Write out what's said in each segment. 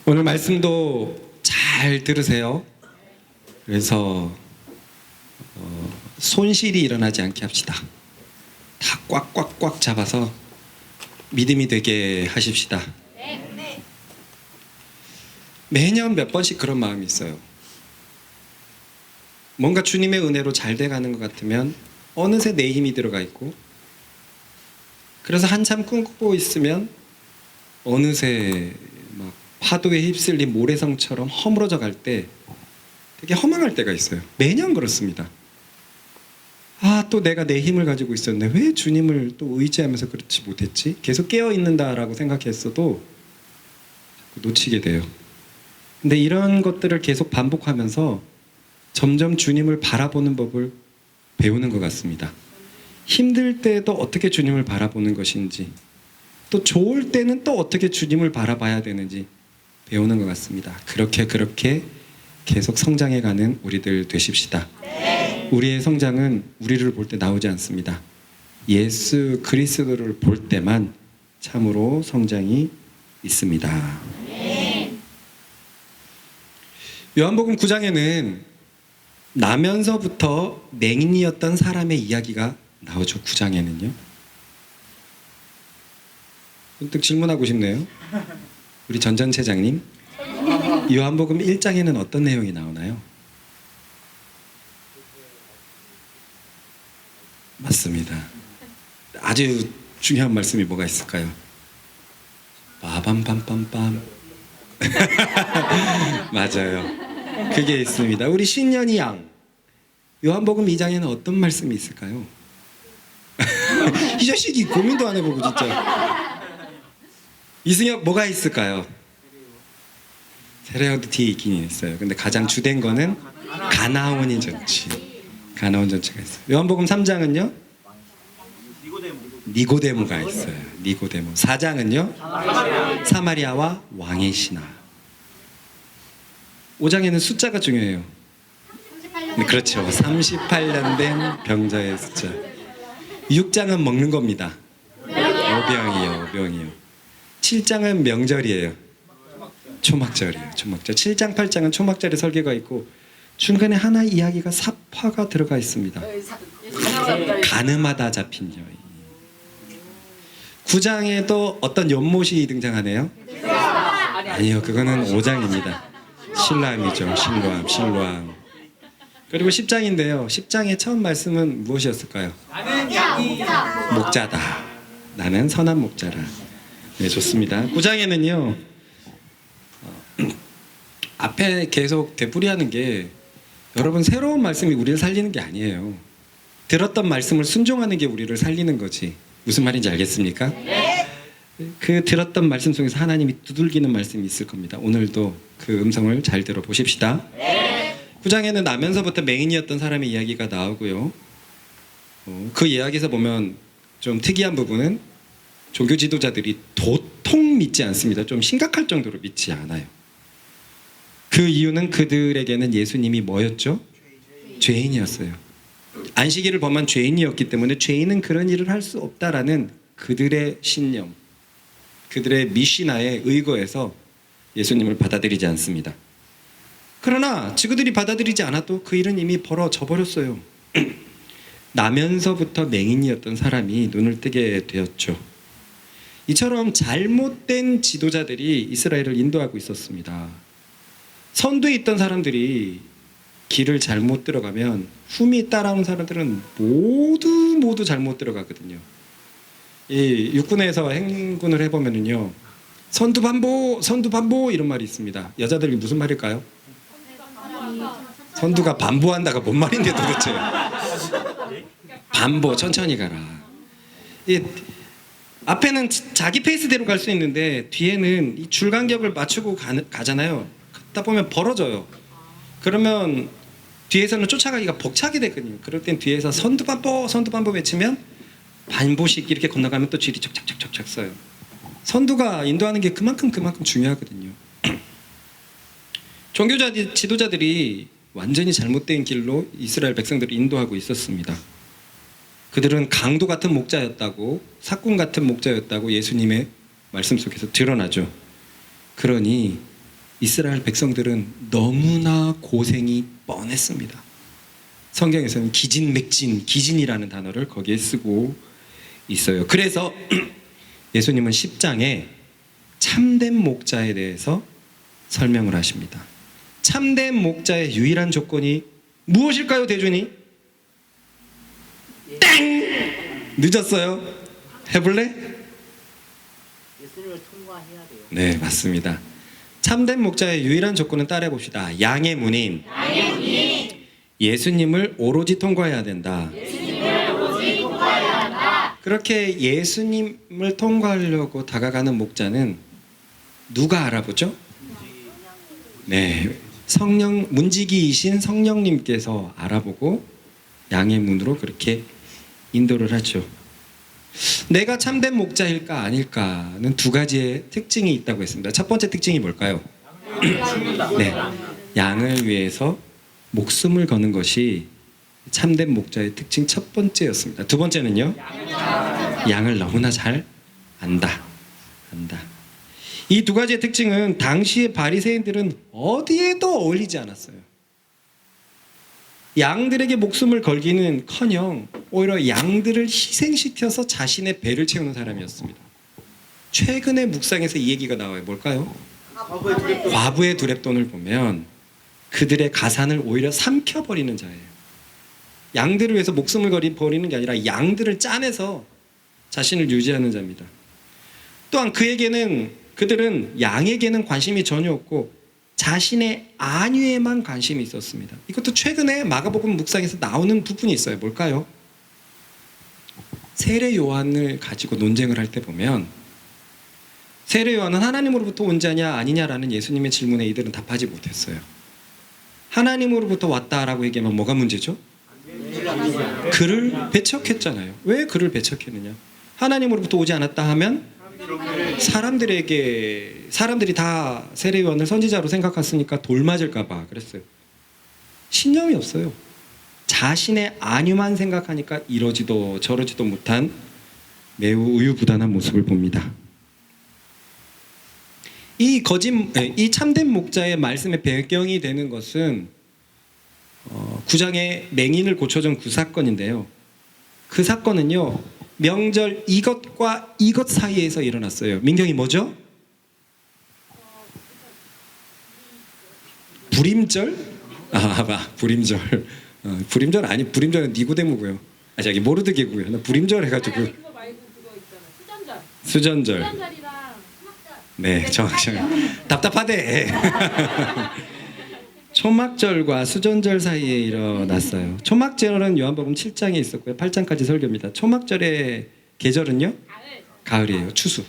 오늘 말씀도 잘 들으세요. 그래서 손실이 일어나지 않게 합시다. 다 꽉꽉꽉 잡아서 믿음이 되게 하십시다. 매년 몇 번씩 그런 마음이 있어요. 뭔가 주님의 은혜로 잘 돼가는 것 같으면 어느새 내 힘이 들어가 있고, 그래서 한참 꿈꾸고 있으면 어느새 막 파도에 휩쓸린 모래성처럼 허물어져 갈 때 되게 허망할 때가 있어요. 매년 그렇습니다. 또 내가 내 힘을 가지고 있었네. 왜 주님을 또 의지하면서 그렇지 못했지? 계속 깨어있는다라고 생각했어도 자꾸 놓치게 돼요. 근데 이런 것들을 계속 반복하면서 점점 주님을 바라보는 법을 배우는 것 같습니다. 힘들 때도 어떻게 주님을 바라보는 것인지, 또 좋을 때는 또 어떻게 주님을 바라봐야 되는지 배우는 것 같습니다. 그렇게 계속 성장해가는 우리들 되십시다. 우리의 성장은 우리를 볼 때 나오지 않습니다. 예수 그리스도를 볼 때만 참으로 성장이 있습니다. 요한복음 9장에는 나면서부터 맹인이었던 사람의 이야기가 나오죠. 9장에는요. 문득 질문하고 싶네요. 우리 전전체장님, 요한복음 1장에는 어떤 내용이 나오나요? 맞습니다. 아주 중요한 말씀이 뭐가 있을까요? 빠밤빰빰빰. 맞아요. 그게 있습니다. 우리 신년이 양, 요한복음 2장에는 어떤 말씀이 있을까요? 이 자식이 고민도 안 해보고 진짜. 이승엽, 뭐가 있을까요? 세례요한도 뒤에 있긴 있어요. 근데 가장 주된 거는 가나온인 전치. 가나온 전치가 있어요. 요한복음 3장은요? 니고데모가 있어요. 니고데모. 4장은요? 사마리아와 왕의 신하. 5장에는 숫자가 중요해요. 네, 그렇죠. 38년 된 병자의 숫자. 6장은 먹는 겁니다. 오병이요. 7장은 명절이에요. 초막절이에요. 초막절. 7장, 8장은 초막절의 설계가 있고 중간에 하나의 이야기가 사파가 들어가 있습니다. 가늠하다 잡힌 여인. 9장에도 어떤 연못이 등장하네요. 아니요, 그거는 5장입니다. 실로암이죠. 실로암. 그리고 10장인데요. 10장의 처음 말씀은 무엇이었을까요? 나는 목자다. 나는 선한 목자라. 네, 좋습니다. 9장에는요. 앞에 계속 되풀이하는 게, 여러분, 새로운 말씀이 우리를 살리는 게 아니에요. 들었던 말씀을 순종하는 게 우리를 살리는 거지. 무슨 말인지 알겠습니까? 네. 그 들었던 말씀 속에서 하나님이 두들기는 말씀이 있을 겁니다. 오늘도 그 음성을 잘 들어보십시다. 네. 9장에는 나면서부터 맹인이었던 사람의 이야기가 나오고요. 그 이야기에서 보면 좀 특이한 부분은 종교 지도자들이 도통 믿지 않습니다. 좀 심각할 정도로 믿지 않아요. 그 이유는 그들에게는 예수님이 뭐였죠? 죄인이었어요. 안식일을 범한 죄인이었기 때문에 죄인은 그런 일을 할 수 없다라는 그들의 신념, 그들의 미시나에 의거해서 예수님을 받아들이지 않습니다. 그러나 그들이 받아들이지 않아도 그 일은 이미 벌어져 버렸어요. 나면서부터 맹인이었던 사람이 눈을 뜨게 되었죠. 이처럼 잘못된 지도자들이 이스라엘을 인도하고 있었습니다. 선두에 있던 사람들이 길을 잘못 들어가면 흠이 따라온 사람들은 모두 잘못 들어가거든요. 이 육군에서 행군을 해보면은요, 선두 반보 이런 말이 있습니다. 여자들이 무슨 말일까요? 선두가 반보한다가 뭔 말인데 도대체? 반보, 천천히 가라. 앞에는 자기 페이스대로 갈 수 있는데 뒤에는 이 줄간격을 맞추고 가잖아요. 걷다 보면 벌어져요. 그러면 뒤에서는 쫓아가기가 벅차게 되거든요. 그럴 땐 뒤에서 선두반보 외치면 반보씩 이렇게 건너가면 또 줄이 척척척척 써요. 선두가 인도하는 게 그만큼 중요하거든요. 종교자 지도자들이 완전히 잘못된 길로 이스라엘 백성들을 인도하고 있었습니다. 그들은 강도 같은 목자였다고, 사꾼 같은 목자였다고 예수님의 말씀 속에서 드러나죠. 그러니 이스라엘 백성들은 너무나 고생이 뻔했습니다. 성경에서는 기진맥진, 기진이라는 단어를 거기에 쓰고 있어요. 그래서 예수님은 10장에 참된 목자에 대해서 설명을 하십니다. 참된 목자의 유일한 조건이 무엇일까요, 대준이? 땡! 늦었어요. 해볼래? 예수님을 통과해야 돼요. 네, 맞습니다. 참된 목자의 유일한 조건은 따라해 봅시다. 양의 문인 예수님을 오로지 통과해야 된다. 그렇게 예수님을 통과하려고 다가가는 목자는 누가 알아보죠? 네, 성령 문지기이신 성령님께서 알아보고 양의 문으로 그렇게 인도를 하죠. 내가 참된 목자일까 아닐까는 두 가지의 특징이 있다고 했습니다. 첫 번째 특징이 뭘까요? 네, 양을 위해서 목숨을 거는 것이 참된 목자의 특징 첫 번째였습니다. 두 번째는요, 양을 너무나 잘 안다. 이 두 가지의 특징은 당시의 바리새인들은 어디에도 어울리지 않았어요. 양들에게 목숨을 걸기는커녕 오히려 양들을 희생시켜서 자신의 배를 채우는 사람이었습니다. 최근에 묵상에서 이 얘기가 나와요. 뭘까요? 과부의 두렙돈을 보면 그들의 가산을 오히려 삼켜버리는 자예요. 양들을 위해서 목숨을 버리는 게 아니라 양들을 짜내서 자신을 유지하는 자입니다. 또한 그들은 양에게는 관심이 전혀 없고 자신의 안위에만 관심이 있었습니다. 이것도 최근에 마가복음 묵상에서 나오는 부분이 있어요. 뭘까요? 세례 요한을 가지고 논쟁을 할 때 보면 세례 요한은 하나님으로부터 온 자냐 아니냐라는 예수님의 질문에 이들은 답하지 못했어요. 하나님으로부터 왔다라고 얘기하면 뭐가 문제죠? 그를 배척했잖아요. 왜 그를 배척했느냐? 하나님으로부터 오지 않았다 하면 사람들이 다 세례 요한을 선지자로 생각했으니까 돌 맞을까 봐 그랬어요. 신념이 없어요. 자신의 안위만 생각하니까 이러지도 저러지도 못한 매우 우유부단한 모습을 봅니다. 이 참된 목자의 말씀의 배경이 되는 것은 9장의 맹인을 고쳐준 그 사건인데요. 그 사건은요, 명절 이것과 이것 사이에서 일어났어요. 민경이 뭐죠? 부림절? 부림절. 부림절 아니, 부림절은 니고데모고요. 저기 모르드게고요. 나 부림절 해가지고. 아니, 그거 말고 그거 있잖아. 수전절. 수전절이랑 수막절. 네, 정확히. 답답하대. 초막절과 수전절 사이에 일어났어요. 초막절은 요한복음 7장에 있었고요. 8장까지 설교입니다. 초막절의 계절은요? 가을이에요. 추수.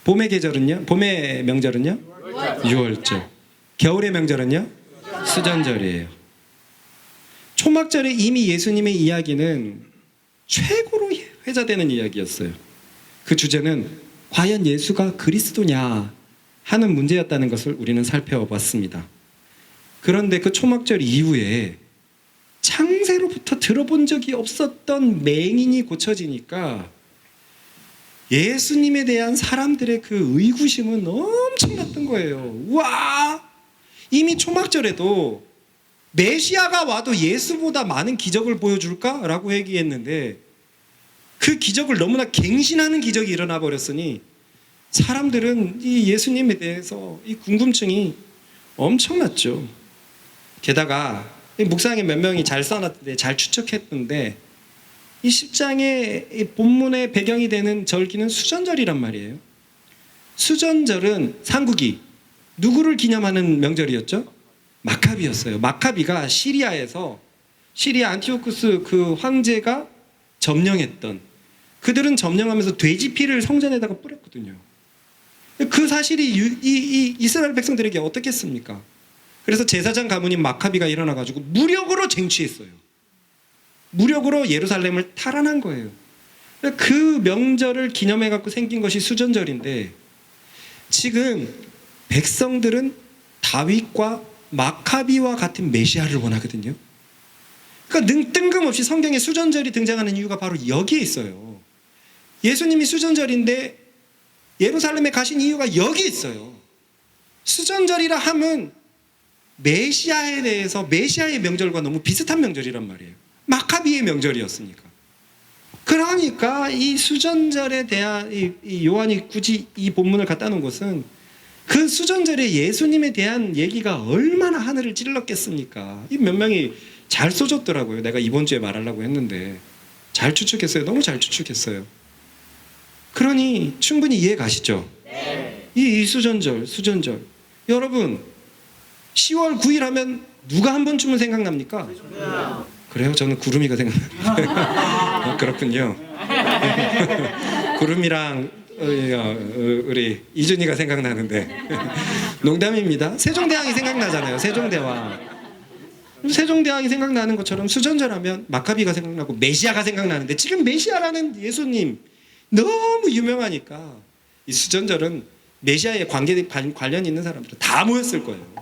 봄의 계절은요? 봄의 명절은요? 6월절. 겨울의 명절은요? 수전절이에요. 초막절에 이미 예수님의 이야기는 최고로 회자되는 이야기였어요. 그 주제는 과연 예수가 그리스도냐 하는 문제였다는 것을 우리는 살펴봤습니다. 그런데 그 초막절 이후에 창세로부터 들어본 적이 없었던 맹인이 고쳐지니까 예수님에 대한 사람들의 그 의구심은 엄청났던 거예요. 와, 이미 초막절에도 메시아가 와도 예수보다 많은 기적을 보여줄까라고 얘기했는데 그 기적을 너무나 갱신하는 기적이 일어나 버렸으니 사람들은 이 예수님에 대해서 이 궁금증이 엄청났죠. 게다가 묵상에 몇 명이 잘 써놨는데 잘 추측했는데 이 10장의 본문의 배경이 되는 절기는 수전절이란 말이에요. 수전절은 삼국이 누구를 기념하는 명절이었죠? 마카비였어요. 마카비가 시리아 안티오쿠스 그 황제가 점령했던, 그들은 점령하면서 돼지 피를 성전에다가 뿌렸거든요. 그 사실이 이 이스라엘 백성들에게 어떻겠습니까? 그래서 제사장 가문인 마카비가 일어나가지고 무력으로 쟁취했어요. 무력으로 예루살렘을 탈환한 거예요. 그 명절을 기념해갖고 생긴 것이 수전절인데 지금 백성들은 다윗과 마카비와 같은 메시아를 원하거든요. 그러니까 뜬금없이 성경에 수전절이 등장하는 이유가 바로 여기에 있어요. 예수님이 수전절인데 예루살렘에 가신 이유가 여기 있어요. 수전절이라 함은 메시아에 대해서 메시아의 명절과 너무 비슷한 명절이란 말이에요. 마카비의 명절이었으니까. 그러니까 이 수전절에 대한 이 요한이 굳이 이 본문을 갖다 놓은 것은 그 수전절에 예수님에 대한 얘기가 얼마나 하늘을 찔렀겠습니까? 이 몇 명이 잘 써줬더라고요. 내가 이번 주에 말하려고 했는데 잘 추측했어요. 너무 잘 추측했어요. 그러니 충분히 이해 가시죠? 네. 이 수전절. 여러분 10월 9일 하면 누가 한 번쯤은 생각납니까? 그래요? 저는 구름이가 생각나요. 그렇군요. 구름이랑 우리 이준이가 생각나는데 농담입니다. 세종대왕이 생각나잖아요. 세종대왕이 생각나는 것처럼 수전절하면 마카비가 생각나고 메시아가 생각나는데 지금 메시아라는 예수님 너무 유명하니까 이 수전절은 메시아에 관련 있는 사람들은 다 모였을 거예요.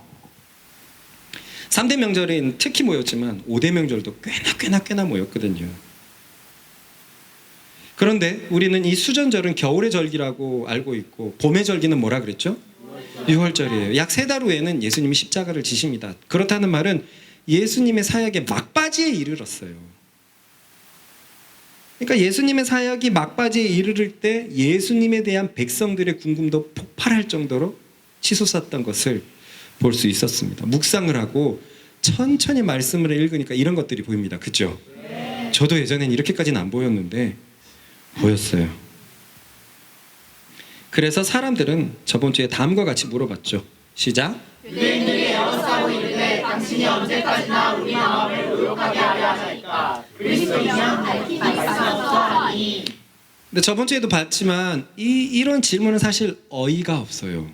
3대 명절은 특히 모였지만 5대 명절도 꽤나 모였거든요. 그런데 우리는 이 수전절은 겨울의 절기라고 알고 있고 봄의 절기는 뭐라 그랬죠? 6월절이에요. 약 3달 후에는 예수님이 십자가를 지십니다. 그렇다는 말은 예수님의 사역의 막바지에 이르렀어요. 그러니까 예수님의 사역이 막바지에 이르를 때 예수님에 대한 백성들의 궁금도 폭발할 정도로 치솟았던 것을 볼 수 있었습니다. 묵상을 하고 천천히 말씀을 읽으니까 이런 것들이 보입니다. 그죠? 저도 예전엔 이렇게까지는 안 보였는데 보였어요. 그래서 사람들은 저번 주에 다음과 같이 물어봤죠. 시작. 유대인들이 에워싸고 이르되 당신이 언제까지나 우리 마음을 모욕하게 하려 하나이까. 그리스도이면 밝히 말씀하소서 하니. 근데 저번 주에도 봤지만 이런 질문은 사실 어이가 없어요.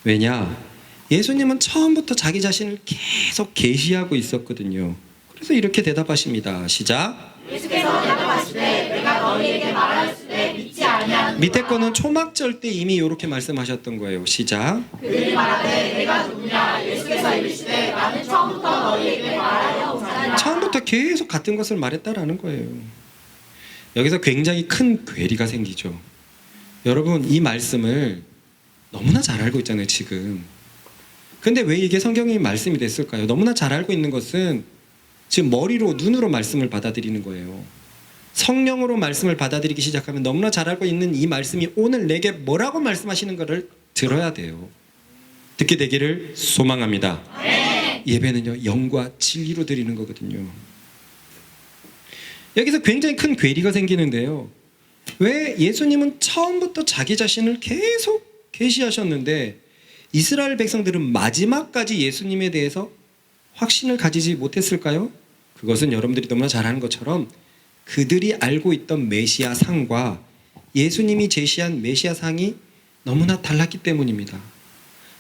왜냐? 예수님은 처음부터 자기 자신을 계속 계시하고 있었거든요. 그래서 이렇게 대답하십니다. 시작. 예수께서 대답하시되 내가 너희에게 말하였으되 믿지 아니하는 밑에 거는 초막절 때 이미 이렇게 말씀하셨던 거예요. 시작. 그들이 말하되 내가 누구냐. 예수께서 이르시되 나는 처음부터 너희에게 말하여 오잖아. 처음부터 계속 같은 것을 말했다라는 거예요. 여기서 굉장히 큰 괴리가 생기죠. 여러분 이 말씀을 너무나 잘 알고 있잖아요 지금. 근데 왜 이게 성경의 말씀이 됐을까요? 너무나 잘 알고 있는 것은 지금 머리로 눈으로 말씀을 받아들이는 거예요. 성령으로 말씀을 받아들이기 시작하면 너무나 잘 알고 있는 이 말씀이 오늘 내게 뭐라고 말씀하시는 것을 들어야 돼요. 듣게 되기를 소망합니다. 예배는요 영과 진리로 드리는 거거든요. 여기서 굉장히 큰 괴리가 생기는데요. 왜 예수님은 처음부터 자기 자신을 계속 계시하셨는데 이스라엘 백성들은 마지막까지 예수님에 대해서 확신을 가지지 못했을까요? 그것은 여러분들이 너무나 잘 아는 것처럼 그들이 알고 있던 메시아 상과 예수님이 제시한 메시아 상이 너무나 달랐기 때문입니다.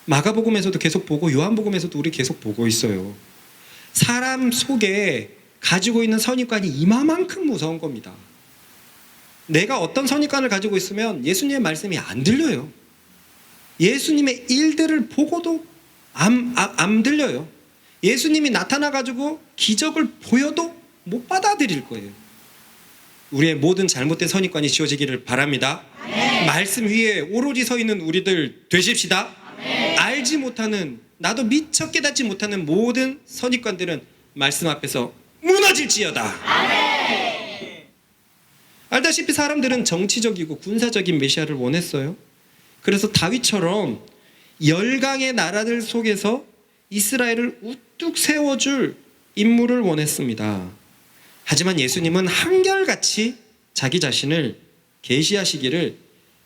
마가복음에서도 계속 보고 요한복음에서도 우리 계속 보고 있어요. 사람 속에 가지고 있는 선입관이 이마만큼 무서운 겁니다. 내가 어떤 선입관을 가지고 있으면 예수님의 말씀이 안 들려요. 예수님의 일들을 보고도 안 들려요. 예수님이 나타나가지고 기적을 보여도 못 받아들일 거예요. 우리의 모든 잘못된 선입관이 지워지기를 바랍니다. 말씀 위에 오로지 서 있는 우리들 되십시다. 알지 못하는, 나도 미처 깨닫지 못하는 모든 선입관들은 말씀 앞에서 무너질지어다. 알다시피 사람들은 정치적이고 군사적인 메시아를 원했어요. 그래서 다윗처럼 열강의 나라들 속에서 이스라엘을 우뚝 세워줄 인물을 원했습니다. 하지만 예수님은 한결같이 자기 자신을 계시하시기를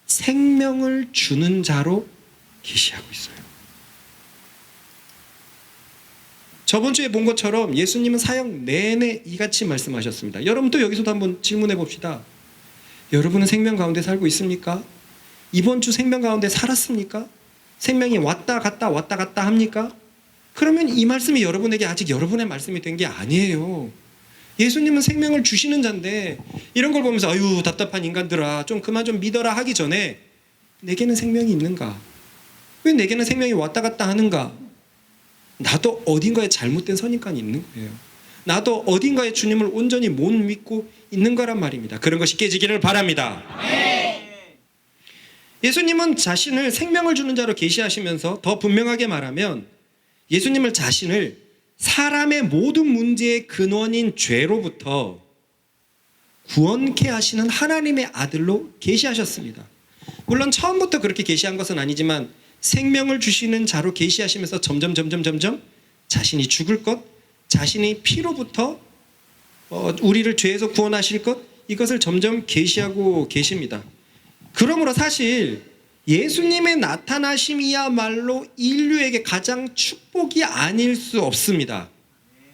생명을 주는 자로 계시하고 있어요. 저번 주에 본 것처럼 예수님은 사역 내내 이같이 말씀하셨습니다. 여러분도 여기서도 한번 질문해 봅시다. 여러분은 생명 가운데 살고 있습니까? 이번 주 생명 가운데 살았습니까? 생명이 왔다 갔다 합니까? 그러면 이 말씀이 여러분에게 아직 여러분의 말씀이 된 게 아니에요. 예수님은 생명을 주시는 자인데 이런 걸 보면서 아유 답답한 인간들아 좀 그만 좀 믿어라 하기 전에 내게는 생명이 있는가? 왜 내게는 생명이 왔다 갔다 하는가? 나도 어딘가에 잘못된 선입관이 있는 거예요. 나도 어딘가에 주님을 온전히 못 믿고 있는 거란 말입니다. 그런 것이 깨지기를 바랍니다. 예수님은 자신을 생명을 주는 자로 계시하시면서 더 분명하게 말하면 예수님을 자신을 사람의 모든 문제의 근원인 죄로부터 구원케 하시는 하나님의 아들로 계시하셨습니다. 물론 처음부터 그렇게 계시한 것은 아니지만 생명을 주시는 자로 계시하시면서 점점 자신이 죽을 것, 자신이 피로부터 우리를 죄에서 구원하실 것, 이것을 점점 계시하고 계십니다. 그러므로 사실 예수님의 나타나심이야말로 인류에게 가장 축복이 아닐 수 없습니다.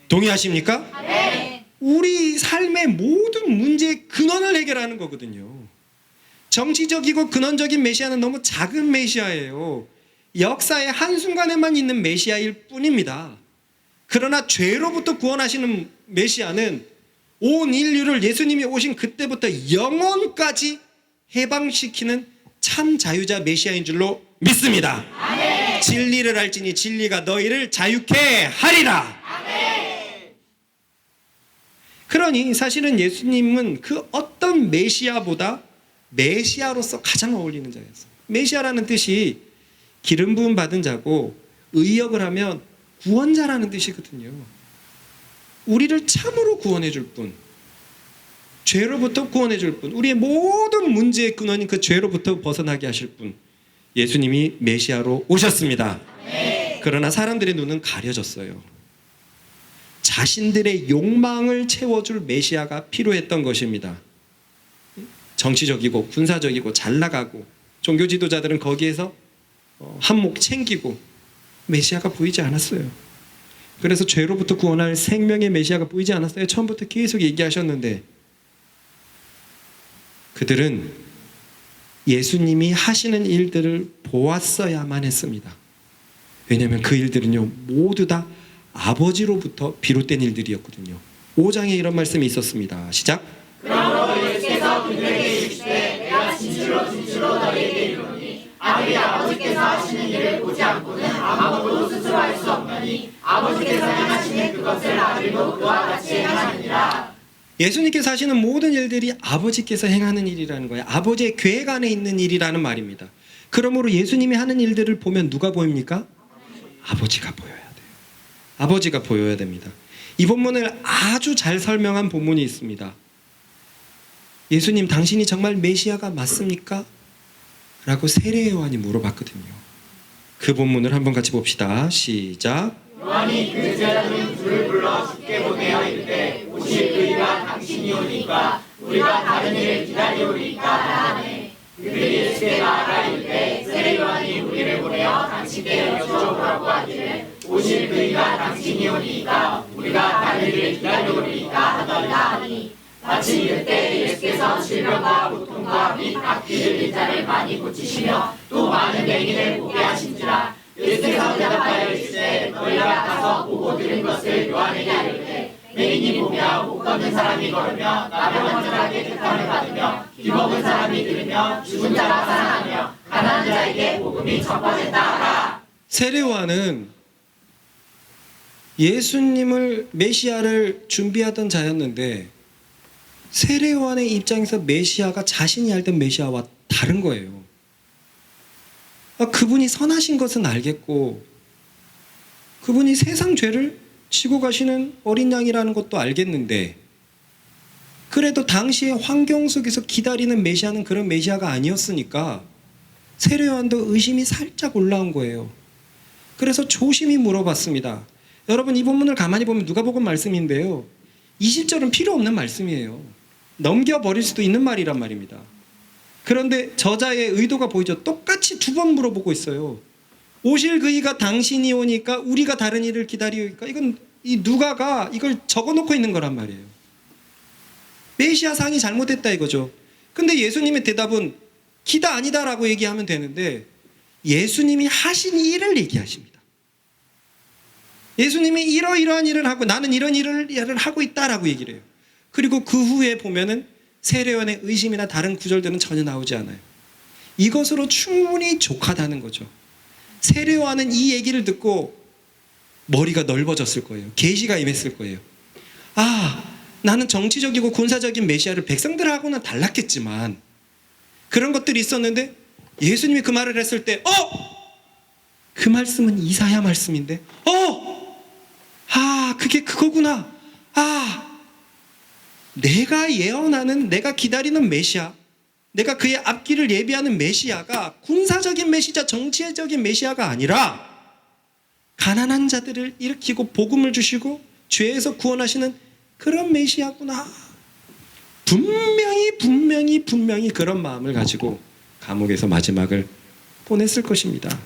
동의하십니까? 네. 우리 삶의 모든 문제의 근원을 해결하는 거거든요. 정치적이고 근원적인 메시아는 너무 작은 메시아예요. 역사의 한순간에만 있는 메시아일 뿐입니다. 그러나 죄로부터 구원하시는 메시아는 온 인류를 예수님이 오신 그때부터 영원까지 해방시키는 참 자유자 메시아인 줄로 믿습니다. 아멘. 진리를 알지니 진리가 너희를 자유케 하리라. 아멘. 그러니 사실은 예수님은 그 어떤 메시아보다 메시아로서 가장 어울리는 자였어요. 메시아라는 뜻이 기름 부음 받은 자고 의역을 하면 구원자라는 뜻이거든요. 우리를 참으로 구원해 줄 분, 죄로부터 구원해 줄 분, 우리의 모든 문제의 근원인 그 죄로부터 벗어나게 하실 분, 예수님이 메시아로 오셨습니다. 그러나 사람들의 눈은 가려졌어요. 자신들의 욕망을 채워줄 메시아가 필요했던 것입니다. 정치적이고 군사적이고 잘 나가고 종교 지도자들은 거기에서 한몫 챙기고 메시아가 보이지 않았어요. 그래서 죄로부터 구원할 생명의 메시아가 보이지 않았어요. 처음부터 계속 얘기하셨는데 그들은 예수님이 하시는 일들을 보았어야만 했습니다. 왜냐하면 그 일들은요 모두 다 아버지로부터 비롯된 일들이었거든요. 5장에 이런 말씀이 있었습니다. 시작. 그러므로 예수께서 그들에게 이르시되 내가 진실로 너희에게 이르노니 아무리 아버지께서 하시는 일을 보지 않고는 아무것도 스스로 할 수 없나니 아버지께서 행하시는 그것을 아들도 그와 같이 행하느니라. 예수님께서 하시는 모든 일들이 아버지께서 행하는 일이라는 거예요. 아버지의 계획 안에 있는 일이라는 말입니다. 그러므로 예수님이 하는 일들을 보면 누가 보입니까? 아버지가 보여야 돼요. 아버지가 보여야 됩니다. 이 본문을 아주 잘 설명한 본문이 있습니다. 예수님 당신이 정말 메시아가 맞습니까? 라고 세례 요한이 물어봤거든요. 그 본문을 한번 같이 봅시다. 시작. 요한이 그 제자들 둘을 불러 주께 보내어 이르되 오실 그이가 당신이오니까 우리가 다른 일을 기다리오리이까 하네. 그들이 예수께 나아가 이르되 세례 요한이 우리를 보내어 당신께 여쭤보라고 하기를 오실 그이가 당신이오니까 우리가 다른 일을 기다리오리이까 하더라 하니 마침 그때 예수께서 질병과 고통과 및 악귀 들린 자를 많이 고치시며 또 많은 맹인을 보게 하신지라. 예수께서 대답하여 이르시되 너희가 가서 보고 들은 것을 요한에게 이르되 맹인이 보며 못 걷는 사람이 걸으며 나병 환자가 깨끗함을 받으며 귀먹은 사람이 들으며 죽은 자가 살아나며 가난한 자에게 복음이 전파된다 하라. 세례 요한은 예수님을 메시아를 준비하던 자였는데 세례 요한의 입장에서 메시아가 자신이 알던 메시아와 다른 거예요. 그분이 선하신 것은 알겠고 그분이 세상 죄를 지고 가시는 어린 양이라는 것도 알겠는데 그래도 당시의 환경 속에서 기다리는 메시아는 그런 메시아가 아니었으니까 세례 요한도 의심이 살짝 올라온 거예요. 그래서 조심히 물어봤습니다. 여러분 이 본문을 가만히 보면 누가복음 말씀인데요. 20절은 필요 없는 말씀이에요. 넘겨버릴 수도 있는 말이란 말입니다. 그런데 저자의 의도가 보이죠. 똑같이 두 번 물어보고 있어요. 오실 그이가 당신이 오니까 우리가 다른 일을 기다리니까 이건 이 누가가 이걸 적어놓고 있는 거란 말이에요. 메시아 상이 잘못했다 이거죠. 근데 예수님의 대답은 기다 아니다라고 얘기하면 되는데 예수님이 하신 일을 얘기하십니다. 예수님이 이러이러한 일을 하고 나는 이런 일을 하고 있다라고 얘기를 해요. 그리고 그 후에 보면은 세례요한의 의심이나 다른 구절들은 전혀 나오지 않아요. 이것으로 충분히 족하다는 거죠. 세례요한은 이 얘기를 듣고 머리가 넓어졌을 거예요. 계시가 임했을 거예요. 나는 정치적이고 군사적인 메시아를 백성들하고는 달랐겠지만 그런 것들이 있었는데 예수님이 그 말을 했을 때 그 말씀은 이사야 말씀인데 그게 그거구나. 내가 예언하는, 내가 기다리는 메시아, 내가 그의 앞길을 예비하는 메시아가 군사적인 메시아, 정치적인 메시아가 아니라 가난한 자들을 일으키고 복음을 주시고 죄에서 구원하시는 그런 메시아구나. 분명히 그런 마음을 가지고 감옥에서 마지막을 보냈을 것입니다.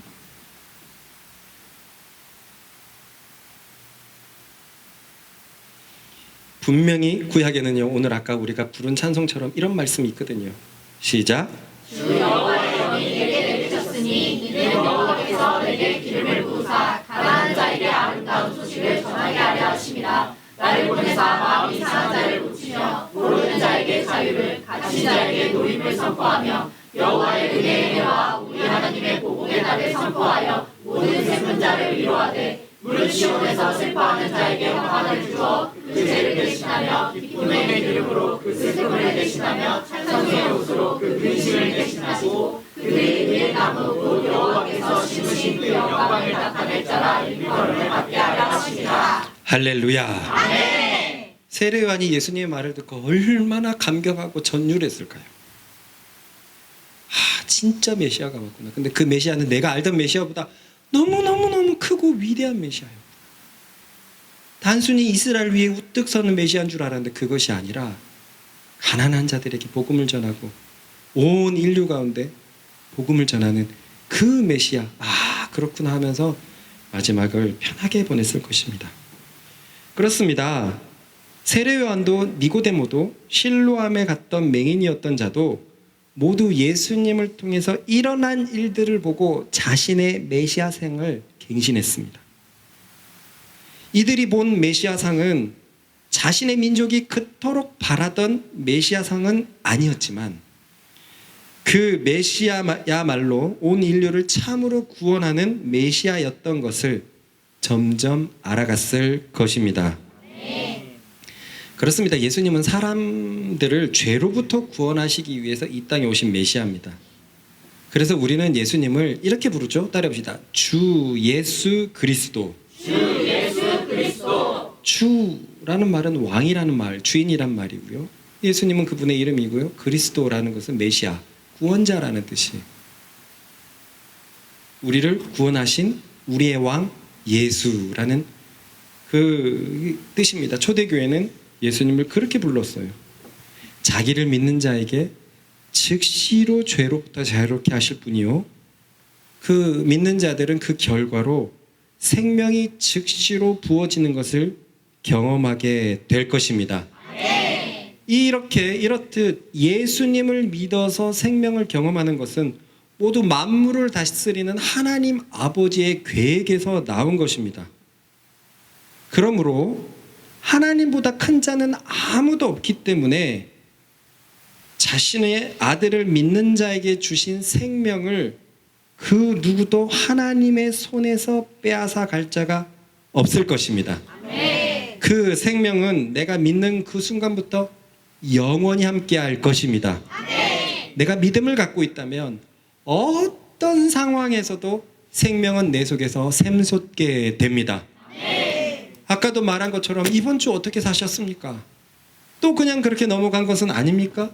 분명히 구약에는요, 오늘 아까 우리가 부른 찬송처럼 이런 말씀이 있거든요. 시작. 주 여호와의 영이 내게 내리셨으니 이는 여호와께서 내게 기름을 부으사 가난한 자에게 아름다운 소식을 전하게 하려 하심이라. 나를 보내사 마음이 상한 자를 고치며 모르는 자에게 자유를, 갇힌 자에게 노임을 선포하며 여호와의 은혜의 해와 우리 하나님의 복음의 날을 선포하여 모든 슬픈 자를 위로하되 무릇 시온에서 슬퍼하는 자에게 평안을 주어 그 죄를 대신하며 기쁨의 기름으로 그 슬픔을 대신하며 찬송의 옷으로 그 근심을 대신하시고 그들의 위에 나무 곧 여호와께서 심으신 그 영광을 나타낼 자라 일컬음을 받게 하려 하십니다. 할렐루야. 아멘. 세례 요한이 예수님의 말을 듣고 얼마나 감격하고 전율했을까요? 진짜 메시아가 왔구나. 근데 그 메시아는 내가 알던 메시아보다 너무너무 크고 위대한 메시아예요. 단순히 이스라엘 위에 우뚝 서는 메시아인 줄 알았는데 그것이 아니라 가난한 자들에게 복음을 전하고 온 인류 가운데 복음을 전하는 그 메시아. 그렇구나 하면서 마지막을 편하게 보냈을 것입니다. 그렇습니다. 세례 요한도 니고데모도 실로암에 갔던 맹인이었던 자도 모두 예수님을 통해서 일어난 일들을 보고 자신의 메시아상을 갱신했습니다. 이들이 본 메시아상은 자신의 민족이 그토록 바라던 메시아상은 아니었지만 그 메시아야말로 온 인류를 참으로 구원하는 메시아였던 것을 점점 알아갔을 것입니다. 그렇습니다. 예수님은 사람들을 죄로부터 구원하시기 위해서 이 땅에 오신 메시아입니다. 그래서 우리는 예수님을 이렇게 부르죠. 따라해봅시다. 주 예수 그리스도. 주 예수 그리스도. 주라는 말은 왕이라는 말, 주인이란 말이고요. 예수님은 그분의 이름이고요. 그리스도라는 것은 메시아, 구원자라는 뜻이. 우리를 구원하신 우리의 왕 예수라는 그 뜻입니다. 초대교회는 예수님을 그렇게 불렀어요. 자기를 믿는 자에게 즉시로 죄로부터 자유롭게 하실 분이요, 그 믿는 자들은 그 결과로 생명이 즉시로 부어지는 것을 경험하게 될 것입니다. 이렇듯 예수님을 믿어서 생명을 경험하는 것은 모두 만물을 다스리는 하나님 아버지의 계획에서 나온 것입니다. 그러므로 하나님보다 큰 자는 아무도 없기 때문에 자신의 아들을 믿는 자에게 주신 생명을 그 누구도 하나님의 손에서 빼앗아 갈 자가 없을 것입니다. 그 생명은 내가 믿는 그 순간부터 영원히 함께 할 것입니다. 내가 믿음을 갖고 있다면 어떤 상황에서도 생명은 내 속에서 샘솟게 됩니다. 아까도 말한 것처럼 이번 주 어떻게 사셨습니까? 또 그냥 그렇게 넘어간 것은 아닙니까?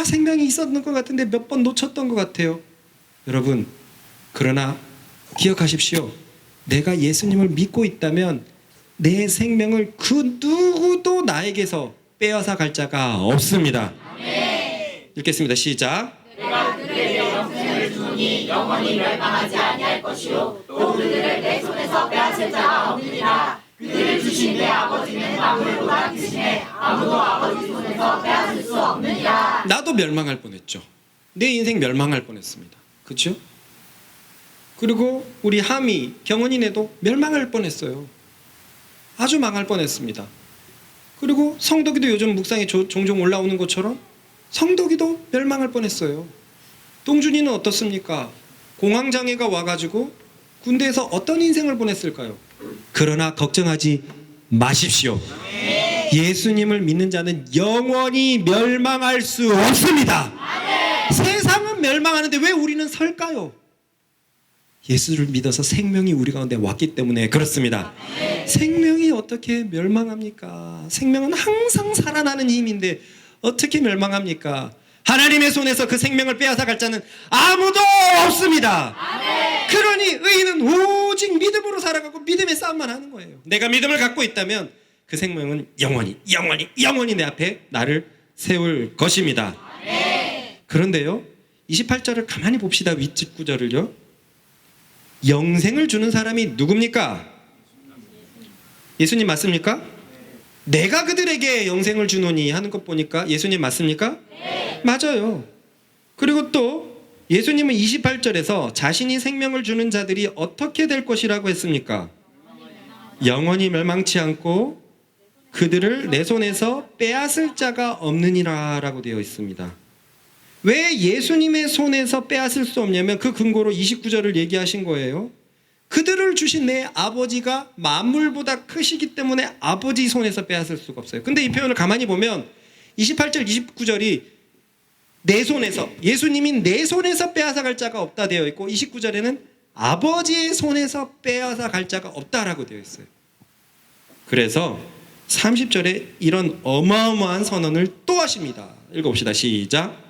생명이 있었던 것 같은데 몇 번 놓쳤던 것 같아요. 여러분, 그러나 기억하십시오. 내가 예수님을 믿고 있다면 내 생명을 그 누구도 나에게서 빼앗아 갈 자가 없습니다. 읽겠습니다. 시작. 내가 그들에게 영생을 주니 영원히 멸망하지 아니할 것이요 또 그들을 내 손에서 빼앗을 자가 없느니라. 그들을 주신 내 아버지는 만물보다 크시네 아무도 아버지 손에서 빼앗을 수 없느니라. 나도 멸망할 뻔했죠. 내 인생 멸망할 뻔했습니다. 그렇죠? 그리고 우리 하미 경원이네도 멸망할 뻔했어요. 아주 망할 뻔했습니다. 그리고 성덕이도 요즘 묵상에 종종 올라오는 것처럼 성덕이도 멸망할 뻔했어요. 동준이는 어떻습니까? 공황장애가 와가지고 군대에서 어떤 인생을 보냈을까요? 그러나 걱정하지 마십시오. 예수님을 믿는 자는 영원히 멸망할 수 없습니다. 세상은 멸망하는데 왜 우리는 설까요? 예수를 믿어서 생명이 우리 가운데 왔기 때문에 그렇습니다. 생명이 어떻게 멸망합니까? 생명은 항상 살아나는 힘인데 어떻게 멸망합니까? 하나님의 손에서 그 생명을 빼앗아갈 자는 아무도 없습니다. 그러니 의인은 오직 믿음으로 살아가고 믿음의 싸움만 하는 거예요. 내가 믿음을 갖고 있다면 그 생명은 영원히 내 앞에 나를 세울 것입니다. 그런데요, 28절을 가만히 봅시다. 윗집 구절을요. 영생을 주는 사람이 누굽니까? 예수님 맞습니까? 내가 그들에게 영생을 주노니 하는 것 보니까 예수님 맞습니까? 맞아요. 그리고 또 예수님은 28절에서 자신이 생명을 주는 자들이 어떻게 될 것이라고 했습니까? 영원히 멸망치 않고 그들을 내 손에서 빼앗을 자가 없느니라 라고 되어 있습니다. 왜 예수님의 손에서 빼앗을 수 없냐면 그 근거로 29절을 얘기하신 거예요. 그들을 주신 내 아버지가 만물보다 크시기 때문에 아버지 손에서 빼앗을 수가 없어요. 근데 이 표현을 가만히 보면 28절 29절이 내 손에서, 예수님이 내 손에서 빼앗아갈 자가 없다 되어 있고 29절에는 아버지의 손에서 빼앗아갈 자가 없다라고 되어 있어요. 그래서 30절에 이런 어마어마한 선언을 또 하십니다. 읽어봅시다. 시작.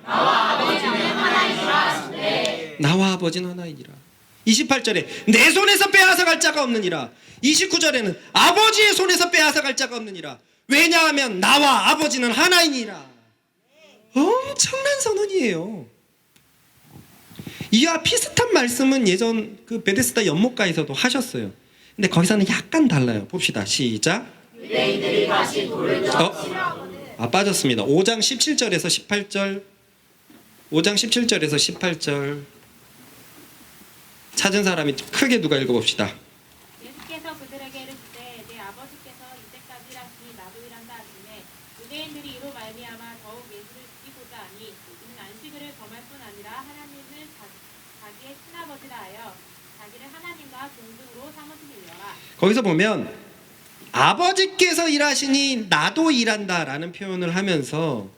나와 아버지는 하나이니라. 28절에 내 손에서 빼앗아갈 자가 없느니라. 29절에는 아버지의 손에서 빼앗아갈 자가 없느니라. 왜냐하면 나와 아버지는 하나이니라. 엄청난 선언이에요. 이와 비슷한 말씀은 예전 그 베데스다 연못가에서도 하셨어요. 근데 거기서는 약간 달라요. 봅시다. 시작. 유대인들이 다시 돌을 빠졌습니다. 5장 17절에서 18절. 5장 17절에서 18절. 찾은 사람이 크게 누가 읽어봅시다. 예수께서 그들에게 이르시되 내 아버지께서 이때까지 일하시니 나도 일한다 하시매 유대인들이 이로 말미암아 더욱 예수를 죽이고자 하니 이는 안식일을 범할 뿐 아니라 하나님을 자기의 친아버지라 하여 자기를 하나님과 동등으로 삼으시리라. 거기서 보면 아버지께서 일하시니 나도 일한다라는 표현을 하면서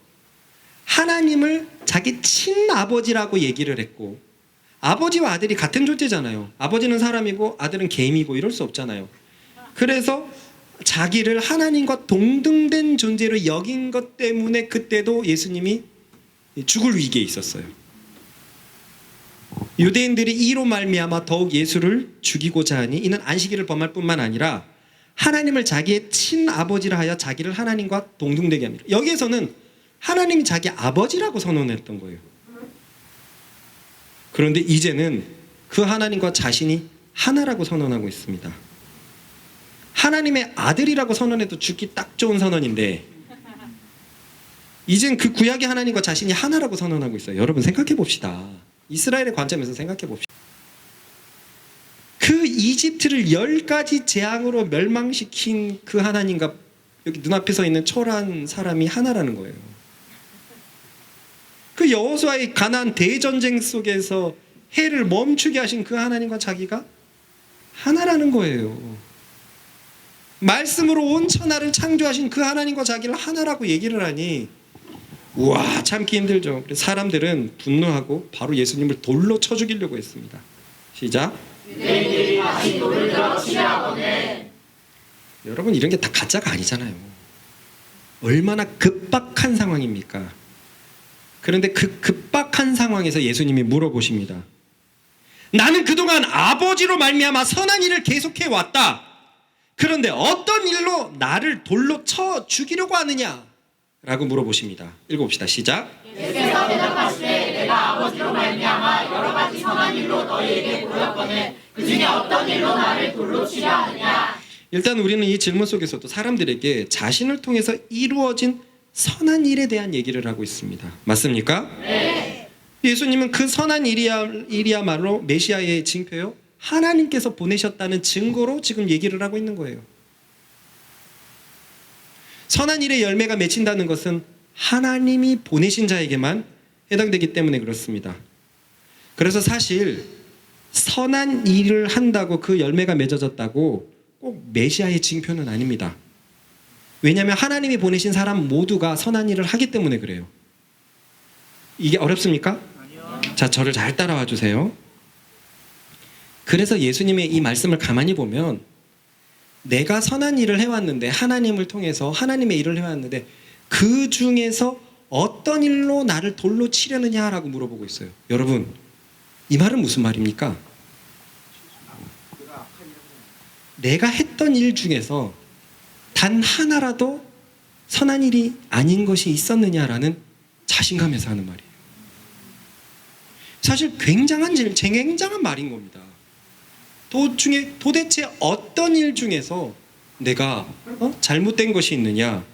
하나님을 자기 친아버지라고 얘기를 했고, 아버지와 아들이 같은 존재잖아요. 아버지는 사람이고 아들은 개미고 이럴 수 없잖아요. 그래서 자기를 하나님과 동등된 존재로 여긴 것 때문에 그때도 예수님이 죽을 위기에 있었어요. 유대인들이 이로 말미암아 더욱 예수를 죽이고자 하니 이는 안식일을 범할 뿐만 아니라 하나님을 자기의 친아버지라 하여 자기를 하나님과 동등되게 합니다. 여기에서는 하나님이 자기 아버지라고 선언했던 거예요. 그런데 이제는 그 하나님과 자신이 하나라고 선언하고 있습니다. 하나님의 아들이라고 선언해도 죽기 딱 좋은 선언인데 이젠 그 구약의 하나님과 자신이 하나라고 선언하고 있어요. 여러분 생각해 봅시다. 이스라엘의 관점에서 생각해 봅시다. 그 이집트를 10가지 재앙으로 멸망시킨 그 하나님과 여기 눈앞에 서 있는 초라한 사람이 하나라는 거예요. 그 여호수아의 가나안 대전쟁 속에서 해를 멈추게 하신 그 하나님과 자기가 하나라는 거예요. 말씀으로 온 천하를 창조하신 그 하나님과 자기를 하나라고 얘기를 하니 우와 참기 힘들죠. 그래서 사람들은 분노하고 바로 예수님을 돌로 쳐 죽이려고 했습니다. 시작. 유대인들이 다시 돌을 들어 치려하거늘. 여러분 이런 게 다 가짜가 아니잖아요. 얼마나 급박한 상황입니까? 그런데 그 급박한 상황에서 예수님이 물어보십니다. 나는 그동안 아버지로 말미암아 선한 일을 계속해 왔다. 그런데 어떤 일로 나를 돌로 쳐 죽이려고 하느냐? 라고 물어보십니다. 읽어봅시다. 시작. 예수께서 대답하시되 내가 아버지로 말미암아 여러 가지 선한 일로 너희에게 보였거늘 그 중에 어떤 일로 나를 돌로 치려 하느냐. 일단 우리는 이 질문 속에서도 사람들에게 자신을 통해서 이루어진 선한 일에 대한 얘기를 하고 있습니다. 맞습니까? 네. 예수님은 그 선한 일이야말로 메시아의 징표요. 하나님께서 보내셨다는 증거로 지금 얘기를 하고 있는 거예요. 선한 일의 열매가 맺힌다는 것은 하나님이 보내신 자에게만 해당되기 때문에 그렇습니다. 그래서 사실 선한 일을 한다고 그 열매가 맺어졌다고 꼭 메시아의 징표는 아닙니다. 왜냐하면 하나님이 보내신 사람 모두가 선한 일을 하기 때문에 그래요. 이게 어렵습니까? 아니요. 자, 저를 잘 따라와 주세요. 그래서 예수님의 이 말씀을 가만히 보면 내가 선한 일을 해왔는데, 하나님을 통해서 하나님의 일을 해왔는데 그 중에서 어떤 일로 나를 돌로 치려느냐라고 물어보고 있어요. 여러분, 이 말은 무슨 말입니까? 내가 했던 일 중에서 단 하나라도 선한 일이 아닌 것이 있었느냐라는 자신감에서 하는 말이에요. 사실 굉장한 말인 겁니다. 도대체 어떤 일 중에서 내가 잘못된 것이 있느냐?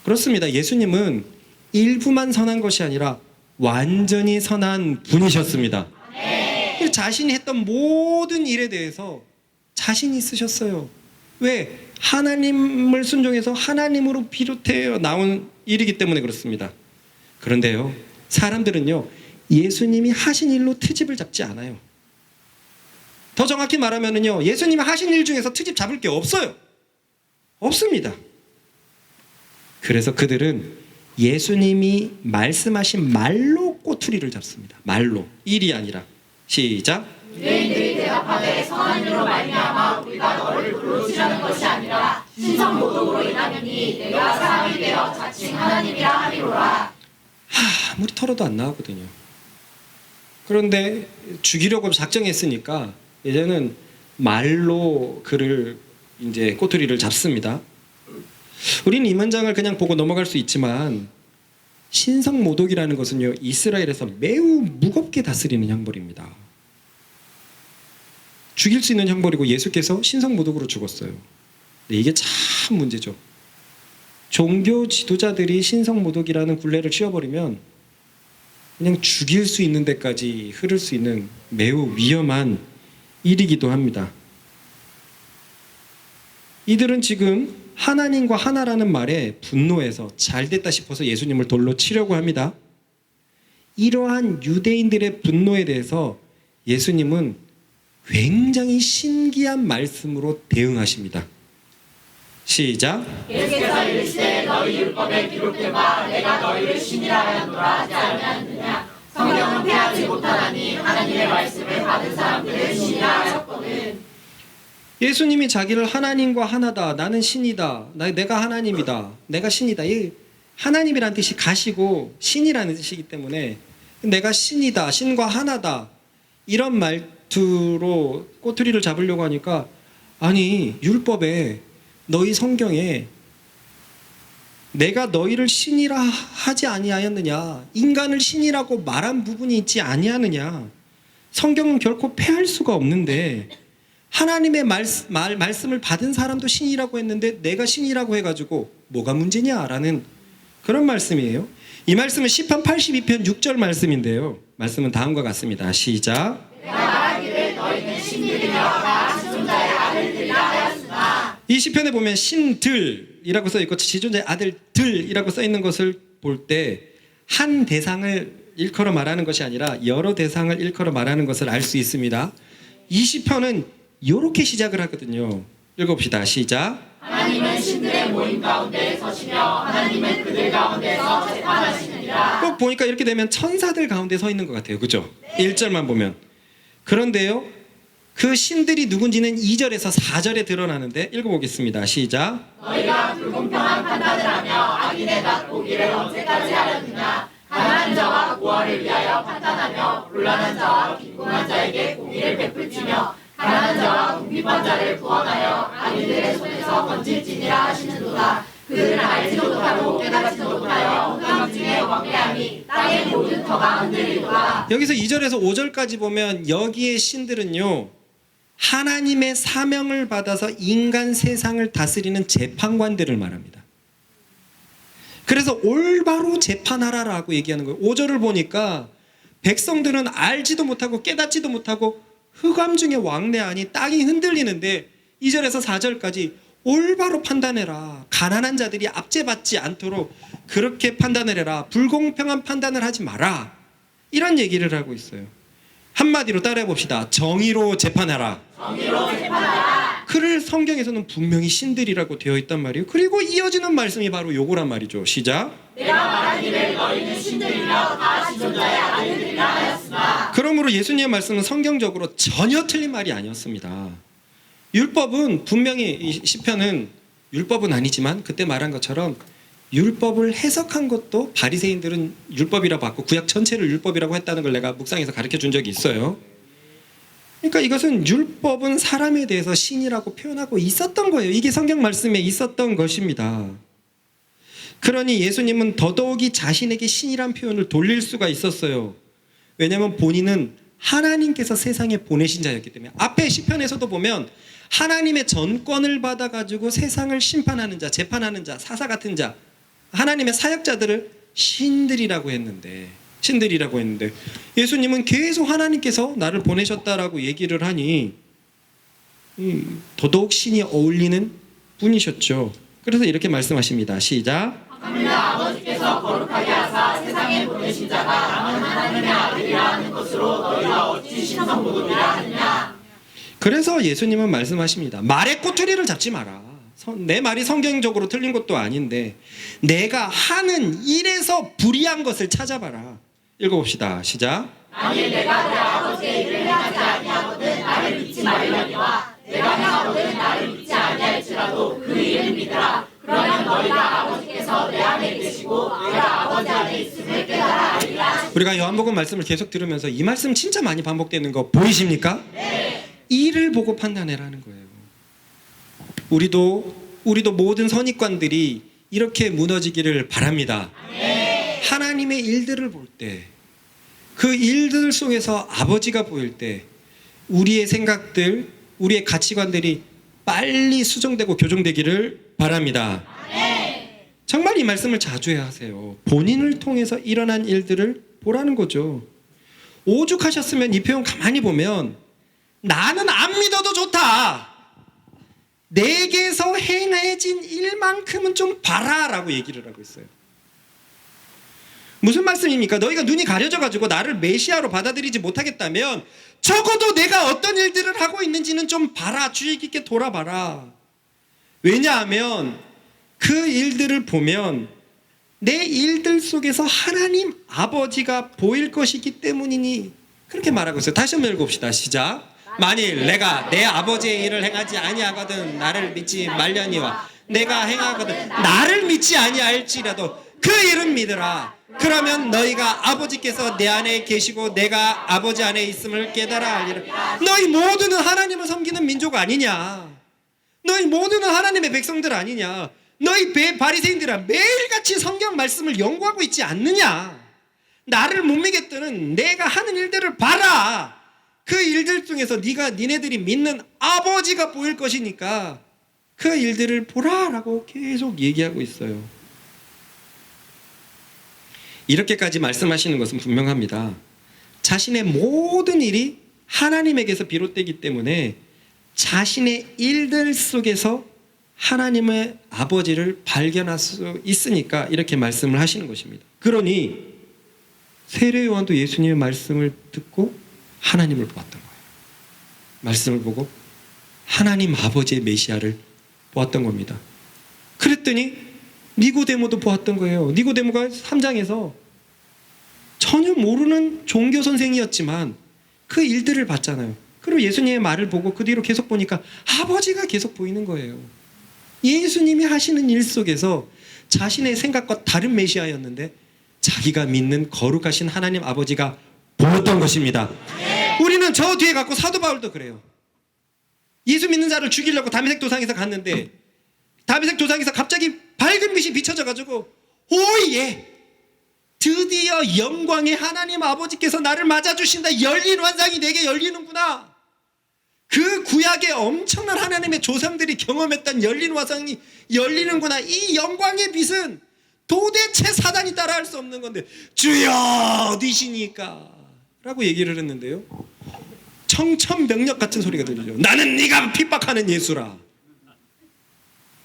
그렇습니다. 예수님은 일부만 선한 것이 아니라 완전히 선한 분이셨습니다. 자신이 했던 모든 일에 대해서 자신이 있으셨어요. 왜? 하나님을 순종해서 하나님으로 비롯해 나온 일이기 때문에 그렇습니다. 그런데요, 사람들은요, 예수님이 하신 일로 트집을 잡지 않아요. 더 정확히 말하면요, 예수님이 하신 일 중에서 트집 잡을 게 없어요. 없습니다. 그래서 그들은 예수님이 말씀하신 말로 꼬투리를 잡습니다. 말로, 일이 아니라. 시작. 유대인들이 대답하되 선한 일로 말미암아 우리가 너를 돌로 치려는 것이 아니라 신성모독으로 인하느니 내가 사람이 되어 자칭 하나님이라 하리로라. 아무리 털어도 안 나오거든요. 그런데 죽이려고 작정했으니까 이제는 말로 그를 이제 꼬투리를 잡습니다. 우리는 이 문장을 그냥 보고 넘어갈 수 있지만 신성모독이라는 것은요, 이스라엘에서 매우 무겁게 다스리는 형벌입니다. 죽일 수 있는 형벌이고 예수께서 신성모독으로 죽었어요. 근데 이게 참 문제죠. 종교 지도자들이 신성모독이라는 굴레를 씌워버리면 그냥 죽일 수 있는 데까지 흐를 수 있는 매우 위험한 일이기도 합니다. 이들은 지금 하나님과 하나라는 말에 분노해서 잘됐다 싶어서 예수님을 돌로 치려고 합니다. 이러한 유대인들의 분노에 대해서 예수님은 굉장히 신기한 말씀으로 대응하십니다. 시작. 예수께서 이르시되 너희 율법에 기록된 바 내가 너희를 신이라 하였노라 하지 아니하느냐. 성경은 패하지 못하나니 하나님의 말씀을 받은 사람들을 신이라 하였거든. 예수님이 자기를 하나님과 하나다, 나는 신이다, 내가 하나님이다, 내가 신이다. 이 하나님이라는 뜻이 가시고 신이라는 뜻이기 때문에 내가 신이다, 신과 하나다, 이런 말투로 꼬투리를 잡으려고 하니까, 아니 율법에 너희 성경에 내가 너희를 신이라 하지 아니하였느냐, 인간을 신이라고 말한 부분이 있지 아니하느냐. 성경은 결코 패할 수가 없는데 하나님의 말씀을 받은 사람도 신이라고 했는데 내가 신이라고 해가지고 뭐가 문제냐라는 그런 말씀이에요. 이 말씀은 시편 82편 6절 말씀인데요, 말씀은 다음과 같습니다. 시작. 내가 말하기를 너희는 신들이며 나 지존자의 아들들이라 하였으나. 이 시편에 보면 신들이라고 써있고 지존자의 아들들이라고 써있는 것을 볼 때 한 대상을 일컬어 말하는 것이 아니라 여러 대상을 일컬어 말하는 것을 알 수 있습니다. 이 시편은 이렇게 시작을 하거든요. 읽어봅시다. 시작. 하나님은 신들의 모임 가운데 서시며 하나님은 그들 가운데서 재판하시느니라. 꼭 보니까 이렇게 되면 천사들 가운데 서 있는 것 같아요. 그죠? 1절만 보면. 그런데요, 그 신들이 누군지는 2절에서 4절에 드러나는데 읽어보겠습니다. 시작. 너희가 불공평한 판단을 하며 악인의 낯 보기를 언제까지 하려느냐. 가난한 자와 고아를 위하여 판단하며 곤란한 자와 빈곤한 자에게 공의를 베풀지며 가난한 자와 궁핍한 자를 구원하여 악인들의 손에서 건질지니라 하시는도다. 그들은 알지도 못하고 깨닫지도 못하여 홍감 중에 왕래함이 땅의 모든 터가 흔들리도다. 여기서 2절에서 5절까지 보면 여기에 신들은요, 하나님의 사명을 받아서 인간 세상을 다스리는 재판관들을 말합니다. 그래서 올바로 재판하라라고 얘기하는 거예요. 5절을 보니까 백성들은 알지도 못하고 깨닫지도 못하고 흑암 중에 왕래하니 땅이 흔들리는데 2절에서 4절까지 올바로 판단해라. 가난한 자들이 압제받지 않도록 그렇게 판단을 해라. 불공평한 판단을 하지 마라. 이런 얘기를 하고 있어요. 한마디로 따라해 봅시다. 정의로 재판하라. 정의로 재판하라. 그를 성경에서는 분명히 신들이라고 되어 있단 말이에요. 그리고 이어지는 말씀이 바로 요거란 말이죠. 시작. 내가 말하기를 너희는 신들이라 다 지존자의 아들들이라 하였으나 그러므로 예수님의 말씀은 성경적으로 전혀 틀린 말이 아니었습니다. 율법은 분명히 이 시편은 율법은 아니지만 그때 말한 것처럼 율법을 해석한 것도 바리새인들은 율법이라고 봤고 구약 전체를 율법이라고 했다는 걸 내가 묵상에서 가르쳐 준 적이 있어요. 그러니까 이것은 율법은 사람에 대해서 신이라고 표현하고 있었던 거예요. 이게 성경 말씀에 있었던 것입니다. 그러니 예수님은 더더욱이 자신에게 신이란 표현을 돌릴 수가 있었어요. 왜냐하면 본인은 하나님께서 세상에 보내신 자였기 때문에. 앞에 시편에서도 보면 하나님의 전권을 받아가지고 세상을 심판하는 자, 재판하는 자, 사사 같은 자, 하나님의 사역자들을 신들이라고 했는데 예수님은 계속 하나님께서 나를 보내셨다라고 얘기를 하니 더더욱 신이 어울리는 분이셨죠. 그래서 이렇게 말씀하십니다. 시작. 하물며 아버지께서 거룩하게 하사 세상에 보내신 자가 나는 하나님의 아들이라 하는 것으로 너희가 어찌 신성모독이라 하느냐. 그래서 예수님은 말씀하십니다. 말의 꼬투리를 잡지 마라. 내 말이 성경적으로 틀린 것도 아닌데 내가 하는 일에서 불의한 것을 찾아봐라. 읽어봅시다. 시작. 만일 내가 내 아버지의 일을 행하지 아니하거든 나를 믿지 말려니와 내가 행하거든 나를 믿지 아니할지라도 그 일을 믿으라. 그러면 너희가 아버지께서 내 안에 계시고 내가 아버지 안에 있음을 깨달아 알리라. 우리가 요한복음 말씀을 계속 들으면서 이 말씀 진짜 많이 반복되는 거 보이십니까? 네. 일을 보고 판단해라는 거예요. 우리도 모든 선입관들이 이렇게 무너지기를 바랍니다. 네. 하나님의 일들을 볼 때, 그 일들 속에서 아버지가 보일 때 우리의 생각들, 우리의 가치관들이 빨리 수정되고 교정되기를 바랍니다. 네. 정말 이 말씀을 자주 해야 하세요. 본인을 통해서 일어난 일들을 보라는 거죠. 오죽하셨으면 이 표현 가만히 보면 나는 안 믿어도 좋다. 내게서 행해진 일만큼은 좀 봐라 라고 얘기를 하고 있어요. 무슨 말씀입니까? 너희가 눈이 가려져가지고 나를 메시아로 받아들이지 못하겠다면 적어도 내가 어떤 일들을 하고 있는지는 좀 봐라. 주의 깊게 돌아봐라. 왜냐하면 그 일들을 보면 내 일들 속에서 하나님 아버지가 보일 것이기 때문이니 그렇게 말하고 있어요. 다시 한번 읽어봅시다. 시작. 만일 내가 내 아버지의 일을 행하지 아니하거든 나를 믿지 말려니와 내가 행하거든 나를 믿지 아니할지라도 그 일은 믿으라. 그러면 너희가 아버지께서 내 안에 계시고 내가 아버지 안에 있음을 깨달아 알리라. 너희 모두는 하나님을 섬기는 민족 아니냐? 너희 모두는 하나님의 백성들 아니냐? 너희 바리새인들아 매일같이 성경 말씀을 연구하고 있지 않느냐? 나를 못 믿겠다는 내가 하는 일들을 봐라. 그 일들 중에서 니네들이 믿는 아버지가 보일 것이니까 그 일들을 보라라고 계속 얘기하고 있어요. 이렇게까지 말씀하시는 것은 분명합니다. 자신의 모든 일이 하나님에게서 비롯되기 때문에 자신의 일들 속에서 하나님의 아버지를 발견할 수 있으니까 이렇게 말씀을 하시는 것입니다. 그러니 세례 요한도 예수님의 말씀을 듣고 하나님을 보았던 거예요. 말씀을 보고 하나님 아버지의 메시아를 보았던 겁니다. 그랬더니 니고데모도 보았던 거예요. 니고데모가 3장에서 전혀 모르는 종교 선생이었지만 그 일들을 봤잖아요. 그리고 예수님의 말을 보고 그 뒤로 계속 보니까 아버지가 계속 보이는 거예요. 예수님이 하시는 일 속에서 자신의 생각과 다른 메시아였는데 자기가 믿는 거룩하신 하나님 아버지가 보였던 것입니다. 우리는 저 뒤에 갖고 사도 바울도 그래요. 예수 믿는 자를 죽이려고 다메섹 도상에서 갔는데 다메섹 도상에서 갑자기 밝은 빛이 비춰져가지고 오예! 드디어 영광의 하나님 아버지께서 나를 맞아주신다. 열린 환상이 내게 열리는구나. 그 구약의 엄청난 하나님의 조상들이 경험했던 열린 환상이 열리는구나. 이 영광의 빛은 도대체 사단이 따라할 수 없는 건데 주여 어디시니까 라고 얘기를 했는데요. 청천벽력 같은 소리가 들리죠. 나는 네가 핍박하는 예수라.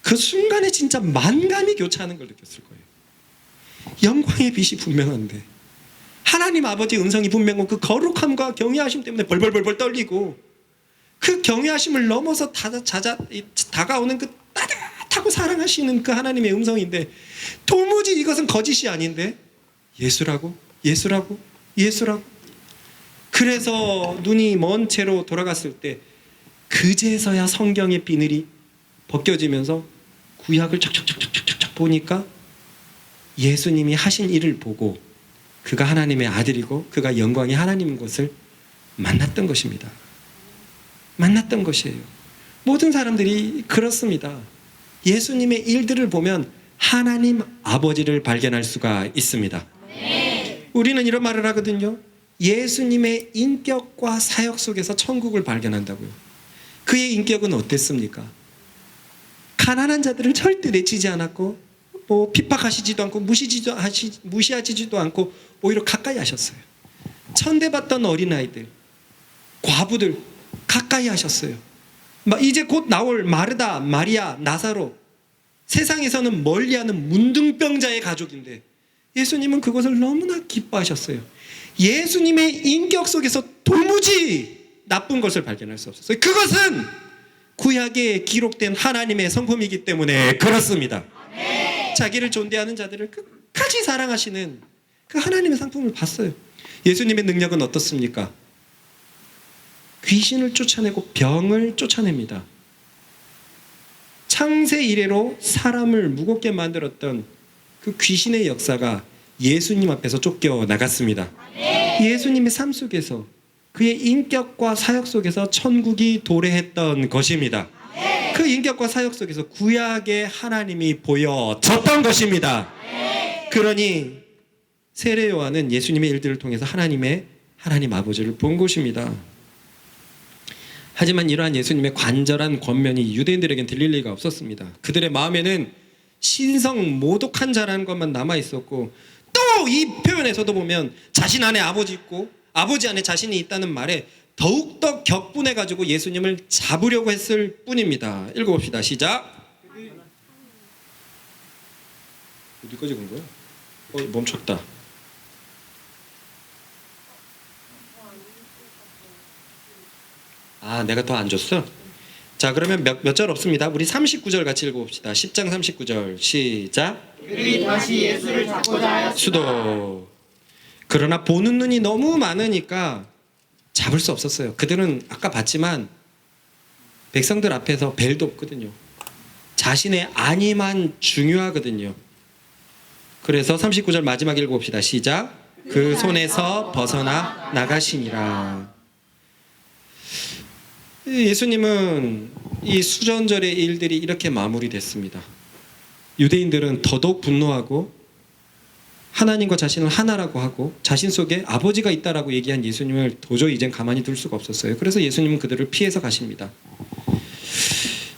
그 순간에 진짜 만감이 교차하는 걸 느꼈을 거예요. 영광의 빛이 분명한데 하나님 아버지 음성이 분명하고 그 거룩함과 경외하심 때문에 벌벌벌벌 떨리고 그 경외하심을 넘어서 다가오는 그 따뜻하고 사랑하시는 그 하나님의 음성인데 도무지 이것은 거짓이 아닌데 예수라고. 그래서 눈이 먼 채로 돌아갔을 때 그제서야 성경의 비늘이 벗겨지면서 구약을 척척척척척척 보니까 예수님이 하신 일을 보고 그가 하나님의 아들이고 그가 영광의 하나님인 것을 만났던 것입니다. 만났던 것이에요. 모든 사람들이 그렇습니다. 예수님의 일들을 보면 하나님 아버지를 발견할 수가 있습니다. 우리는 이런 말을 하거든요. 예수님의 인격과 사역 속에서 천국을 발견한다고요. 그의 인격은 어땠습니까? 가난한 자들을 절대 내치지 않았고 핍박하시지도 않고 무시하지도 않고 오히려 가까이 하셨어요. 천대받던 어린아이들, 과부들 가까이 하셨어요. 이제 곧 나올 마르다, 마리아, 나사로, 세상에서는 멀리하는 문둥병자의 가족인데 예수님은 그것을 너무나 기뻐하셨어요. 예수님의 인격 속에서 도무지 나쁜 것을 발견할 수 없었어요. 그것은 구약에 기록된 하나님의 성품이기 때문에 그렇습니다. 자기를 존대하는 자들을 끝까지 사랑하시는 그 하나님의 상품을 봤어요. 예수님의 능력은 어떻습니까? 귀신을 쫓아내고 병을 쫓아냅니다. 창세 이래로 사람을 무겁게 만들었던 그 귀신의 역사가 예수님 앞에서 쫓겨나갔습니다. 예수님의 삶 속에서 그의 인격과 사역 속에서 천국이 도래했던 것입니다. 그 인격과 사역 속에서 구약의 하나님이 보여졌던 것입니다. 그러니 세례 요한은 예수님의 일들을 통해서 하나님 아버지를 본 것입니다. 하지만 이러한 예수님의 관절한 권면이 유대인들에겐 들릴 리가 없었습니다. 그들의 마음에는 신성 모독한 자라는 것만 남아 있었고 또 이 표현에서도 보면 자신 안에 아버지 있고 아버지 안에 자신이 있다는 말에 더욱더 격분해가지고 예수님을 잡으려고 했을 뿐입니다. 읽어봅시다. 시작. 어디까지 간 거야? 멈췄다. 내가 더 안 줬어? 자, 그러면 몇 절 없습니다. 우리 39절 같이 읽어봅시다. 10장 39절 시작. 그들이 다시 예수를 잡고자 하였으나 수도. 그러나 보는 눈이 너무 많으니까 잡을 수 없었어요. 그들은 아까 봤지만 백성들 앞에서 벨도 없거든요. 자신의 안위만 중요하거든요. 그래서 39절 마지막 읽어봅시다. 시작. 그 손에서 벗어나 나가시니라. 예수님은 이 수전절의 일들이 이렇게 마무리됐습니다. 유대인들은 더더욱 분노하고 하나님과 자신을 하나라고 하고 자신 속에 아버지가 있다라고 얘기한 예수님을 도저히 이젠 가만히 둘 수가 없었어요. 그래서 예수님은 그들을 피해서 가십니다.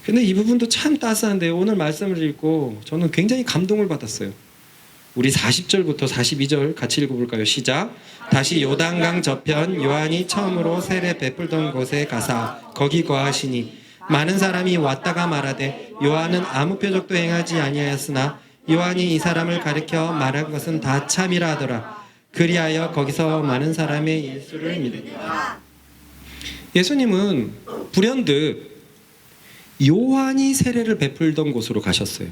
근데 이 부분도 참 따스한데요. 오늘 말씀을 읽고 저는 굉장히 감동을 받았어요. 우리 40절부터 42절 같이 읽어볼까요? 시작. 다시 요단강 저편 요한이 처음으로 세례 베풀던 곳에 가사 거기 거하시니 많은 사람이 왔다가 말하되 요한은 아무 표적도 행하지 아니하였으나 요한이 이 사람을 가리켜 말한 것은 다 참이라 하더라. 그리하여 거기서 많은 사람의 예수를 믿으니라. 예수님은 불현듯 요한이 세례를 베풀던 곳으로 가셨어요.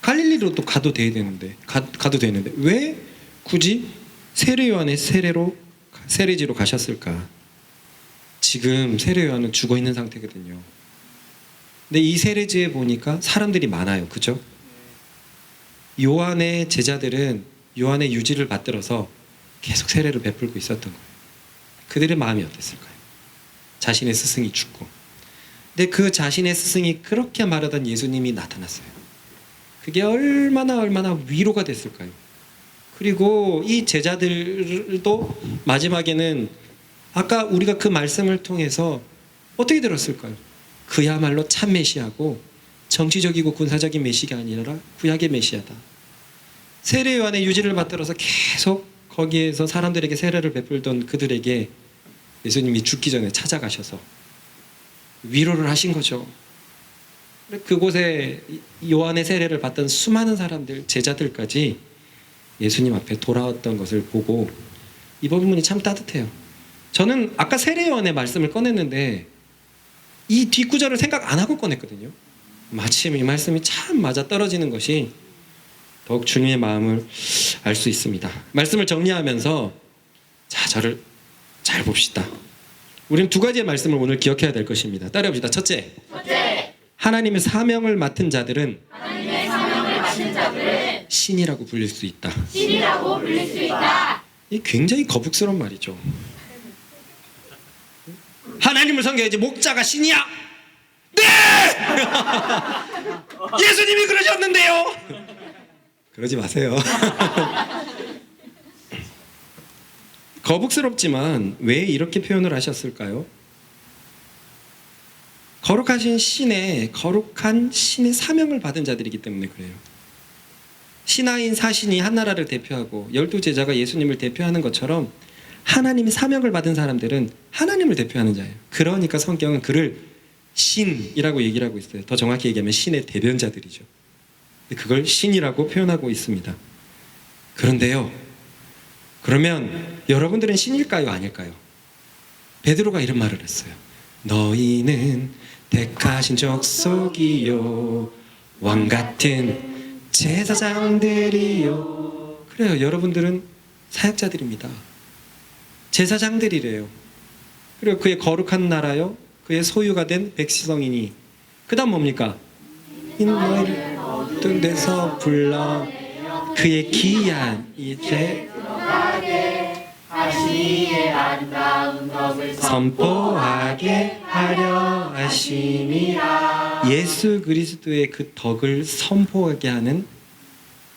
갈릴리로 또 가도 되는데 왜 굳이 세례 요한의 세례지로 가셨을까? 지금 세례 요한은 죽어 있는 상태거든요. 근데 이 세례지에 보니까 사람들이 많아요. 그죠? 요한의 제자들은 요한의 유지를 받들어서 계속 세례를 베풀고 있었던 거예요. 그들의 마음이 어땠을까요? 자신의 스승이 죽고. 근데 그 자신의 스승이 그렇게 말하던 예수님이 나타났어요. 그게 얼마나 위로가 됐을까요? 그리고 이 제자들도 마지막에는 아까 우리가 그 말씀을 통해서 어떻게 들었을까요? 그야말로 참 메시아고 정치적이고 군사적인 메시아가 아니라 구약의 메시아다. 세례 요한의 유지를 받들어서 계속 거기에서 사람들에게 세례를 베풀던 그들에게 예수님이 죽기 전에 찾아가셔서 위로를 하신 거죠. 그곳에 요한의 세례를 받던 수많은 사람들, 제자들까지 예수님 앞에 돌아왔던 것을 보고 이 부분이 참 따뜻해요. 저는 아까 세례요한의 말씀을 꺼냈는데 이 뒷구절을 생각 안 하고 꺼냈거든요. 마침 이 말씀이 참 맞아 떨어지는 것이 더욱 주님의 마음을 알 수 있습니다. 말씀을 정리하면서 자, 저를 잘 봅시다. 우리는 두 가지의 말씀을 오늘 기억해야 될 것입니다. 따라해봅시다. 첫째, 하나님의 사명을 맡은 자들은 신이라고 불릴 수 있다. 신이라고 불릴 수 있다. 이 굉장히 거북스러운 말이죠. 하나님을 섬겨야지 목자가 신이야? 네! 예수님이 그러셨는데요. 그러지 마세요. 거북스럽지만 왜 이렇게 표현을 하셨을까요? 거룩한 신의 사명을 받은 자들이기 때문에 그래요. 신하인 사신이 한 나라를 대표하고 12제자가 예수님을 대표하는 것처럼 하나님의 사명을 받은 사람들은 하나님을 대표하는 자예요. 그러니까 성경은 그를 신이라고 얘기를 하고 있어요. 더 정확히 얘기하면 신의 대변자들이죠. 그걸 신이라고 표현하고 있습니다. 그런데요, 그러면 여러분들은 신일까요? 아닐까요? 베드로가 이런 말을 했어요. 너희는 택하신 족속이요 왕같은 제사장들이요. 그래요, 여러분들은 사역자들입니다. 제사장들이래요. 그리고 그의 거룩한 나라요 그의 소유가 된 백성이니 그 다음 뭡니까? 너희를 어두운 데서 불러 그의 기이한 이제 하시니의 아름다운 덕을 선포하게 하려 하심이라. 예수 그리스도의 그 덕을 선포하게 하는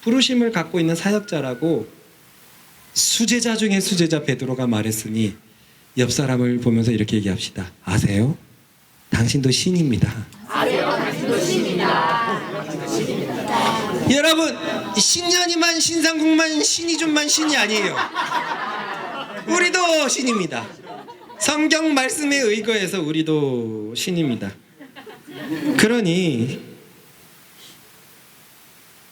부르심을 갖고 있는 사역자라고 수제자 중에 수제자 베드로가 말했으니 옆 사람을 보면서 이렇게 얘기합시다. 아세요? 당신도 신입니다. 아세요? 당신도 신입니다. 여러분, 신년이만 신상국만 신이준만 신이 아니에요. 우리도 신입니다. 성경 말씀에 의거해서 우리도 신입니다. 그러니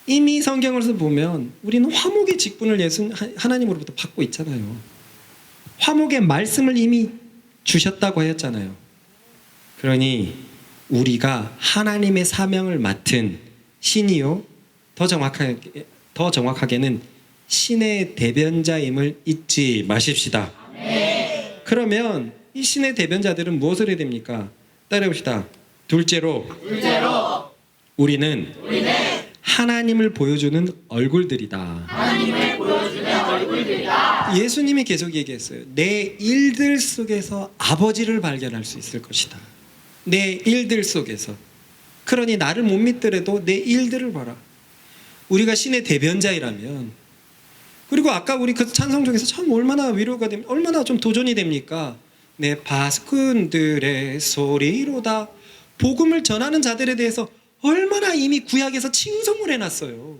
이미 성경을 보면 우리는 화목의 직분을 하나님으로부터 받고 있잖아요. 화목의 말씀을 이미 주셨다고 하였잖아요. 그러니 우리가 하나님의 사명을 맡은 신이요, 더 정확하게는 신의 대변자임을 잊지 마십시다. 그러면 이 신의 대변자들은 무엇을 해야 됩니까? 따라해봅시다. 둘째로 우리는 하나님을 보여주는 얼굴들이다. 예수님이 계속 얘기했어요. 내 일들 속에서 아버지를 발견할 수 있을 것이다. 내 일들 속에서. 그러니 나를 못 믿더라도 내 일들을 봐라. 우리가 신의 대변자이라면, 그리고 아까 우리 그 찬송 중에서 참 얼마나 위로가 됩니까? 얼마나 좀 도전이 됩니까? 내 바스꾼들의 소리로다. 복음을 전하는 자들에 대해서 얼마나 이미 구약에서 칭송을 해놨어요.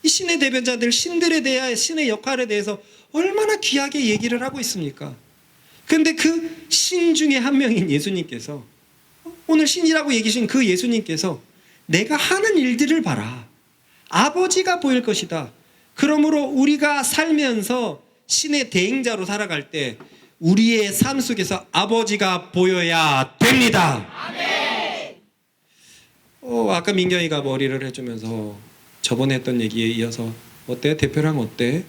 이 신의 대변자들, 신들에 대한 신의 역할에 대해서 얼마나 귀하게 얘기를 하고 있습니까? 그런데 그 신 중에 한 명인 예수님께서, 오늘 신이라고 얘기하신 그 예수님께서 내가 하는 일들을 봐라. 아버지가 보일 것이다. 그러므로 우리가 살면서 신의 대행자로 살아갈 때 우리의 삶 속에서 아버지가 보여야 됩니다. 아까 민경이가 머리를 해주면서 저번에 했던 얘기에 이어서 어때? 대표랑 어때?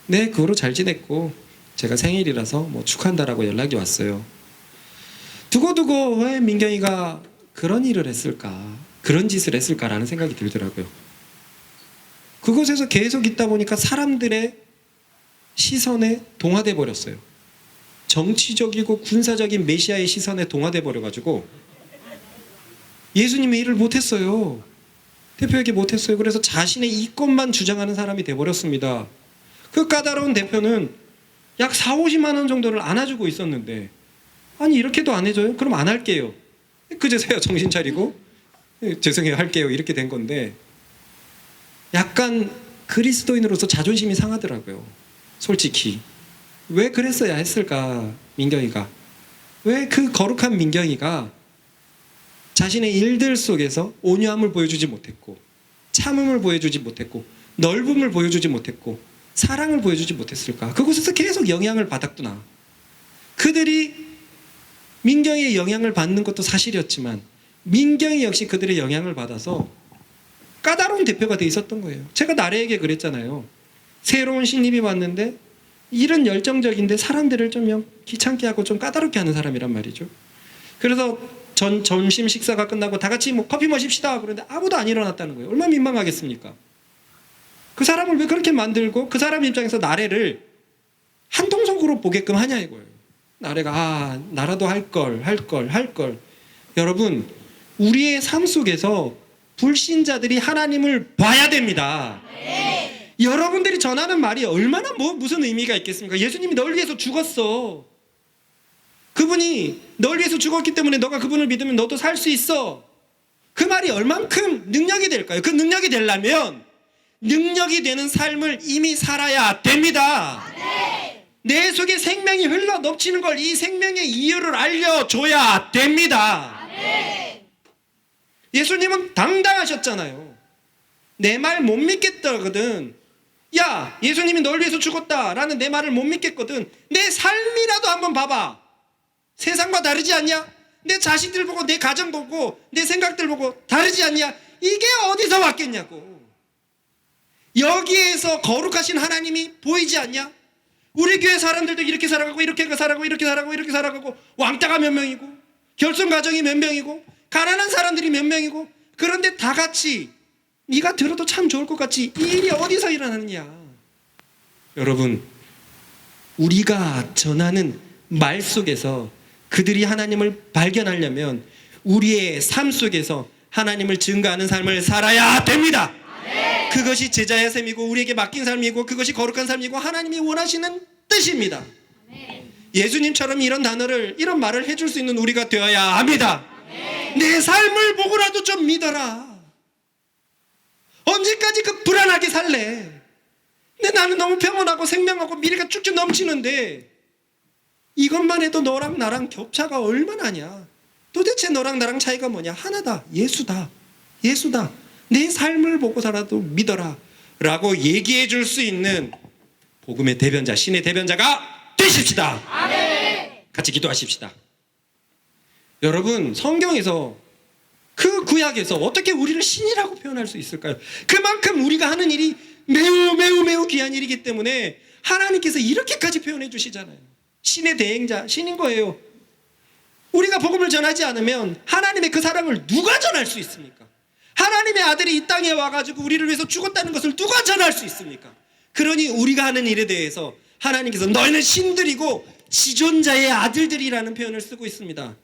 네, 그 후로 잘 지냈고 제가 생일이라서 뭐 축하한다라고 연락이 왔어요. 두고두고 왜 민경이가 그런 일을 했을까? 그런 짓을 했을까라는 생각이 들더라고요. 그곳에서 계속 있다 보니까 사람들의 시선에 동화돼 버렸어요. 정치적이고 군사적인 메시아의 시선에 동화돼 버려가지고 예수님의 일을 못했어요. 대표에게 못했어요. 그래서 자신의 이권만 주장하는 사람이 돼버렸습니다. 그 까다로운 대표는 약 40~50만 원 정도를 안아주고 있었는데, 아니 이렇게도 안 해줘요? 그럼 안 할게요. 그제서야 정신 차리고 죄송해요 할게요 이렇게 된 건데, 약간 그리스도인으로서 자존심이 상하더라고요. 솔직히 왜 그랬어야 했을까? 민경이가 왜 그 거룩한 민경이가 자신의 일들 속에서 온유함을 보여주지 못했고, 참음을 보여주지 못했고, 넓음을 보여주지 못했고, 사랑을 보여주지 못했을까? 그곳에서 계속 영향을 받았구나. 그들이 민경의 영향을 받는 것도 사실이었지만 민경이 역시 그들의 영향을 받아서 까다로운 대표가 돼 있었던 거예요. 제가 나래에게 그랬잖아요. 새로운 신입이 왔는데 일은 열정적인데 사람들을 좀 귀찮게 하고 좀 까다롭게 하는 사람이란 말이죠. 그래서 점심 식사가 끝나고 다 같이 뭐 커피 마십시다 그런데 아무도 안 일어났다는 거예요. 얼마나 민망하겠습니까? 그 사람을 왜 그렇게 만들고 그 사람 입장에서 나래를 한통속으로 보게끔 하냐 이거예요. 나래가 나라도 할 걸. 여러분, 우리의 삶 속에서 불신자들이 하나님을 봐야 됩니다. 네. 여러분들이 전하는 말이 얼마나 무슨 의미가 있겠습니까? 예수님이 널 위해서 죽었어. 그분이 널 위해서 죽었기 때문에 너가 그분을 믿으면 너도 살 수 있어. 그 말이 얼만큼 능력이 될까요? 그 능력이 되려면 능력이 되는 삶을 이미 살아야 됩니다. 네. 내 속에 생명이 흘러 넘치는 걸 이 생명의 이유를 알려줘야 됩니다. 네. 예수님은 당당하셨잖아요. 내 말 못 믿겠다거든. 야, 예수님이 널 위해서 죽었다라는 내 말을 못 믿겠거든. 내 삶이라도 한번 봐봐. 세상과 다르지 않냐? 내 자식들 보고 내 가정 보고 내 생각들 보고 다르지 않냐? 이게 어디서 왔겠냐고. 여기에서 거룩하신 하나님이 보이지 않냐? 우리 교회 사람들도 이렇게 살아가고 이렇게 살아가고 이렇게 살아가고 이렇게 살아가고 왕따가 몇 명이고 결손 가정이 몇 명이고 가난한 사람들이 몇 명이고 그런데 다 같이 네가 들어도 참 좋을 것 같지 이 일이 어디서 일어나느냐. 여러분, 우리가 전하는 말 속에서 그들이 하나님을 발견하려면 우리의 삶 속에서 하나님을 증거하는 삶을 살아야 됩니다. 네. 그것이 제자의 삶이고 우리에게 맡긴 삶이고 그것이 거룩한 삶이고 하나님이 원하시는 뜻입니다. 네. 예수님처럼 이런 말을 해줄 수 있는 우리가 되어야 합니다. 네. 내 삶을 보고라도 좀 믿어라. 언제까지 그 불안하게 살래? 근데 나는 너무 평온하고 생명하고 미래가 쭉쭉 넘치는데 이것만 해도 너랑 나랑 격차가 얼마나냐? 도대체 너랑 나랑 차이가 뭐냐? 하나다. 예수다. 내 삶을 보고 살아도 믿어라 라고 얘기해 줄 수 있는 복음의 대변자, 신의 대변자가 되십시다. 아멘. 같이 기도하십시다. 여러분, 성경에서 그 구약에서 어떻게 우리를 신이라고 표현할 수 있을까요? 그만큼 우리가 하는 일이 매우 귀한 일이기 때문에 하나님께서 이렇게까지 표현해 주시잖아요. 신의 대행자, 신인 거예요. 우리가 복음을 전하지 않으면 하나님의 그 사랑을 누가 전할 수 있습니까? 하나님의 아들이 이 땅에 와가지고 우리를 위해서 죽었다는 것을 누가 전할 수 있습니까? 그러니 우리가 하는 일에 대해서 하나님께서 너희는 신들이고 지존자의 아들들이라는 표현을 쓰고 있습니다.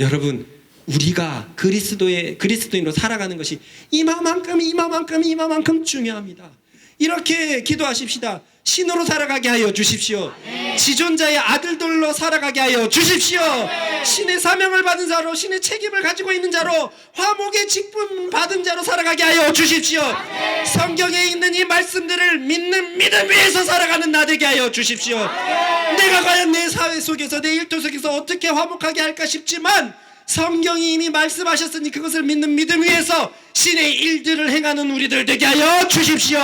여러분, 우리가 그리스도인으로 살아가는 것이 이마만큼 중요합니다. 이렇게 기도하십시다. 신으로 살아가게 하여 주십시오. 지존자의 아들들로 살아가게 하여 주십시오. 신의 사명을 받은 자로, 신의 책임을 가지고 있는 자로, 화목의 직분 받은 자로 살아가게 하여 주십시오. 성경에 있는 이 말씀들을 믿는 믿음 위에서 살아가는 나 되게 하여 주십시오. 내가 과연 내 사회 속에서, 내 일터 속에서 어떻게 화목하게 할까 싶지만 성경이 이미 말씀하셨으니 그것을 믿는 믿음 위에서 신의 일들을 행하는 우리들 되게 하여 주십시오.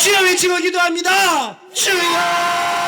주여 외치고 기도합니다. 주여.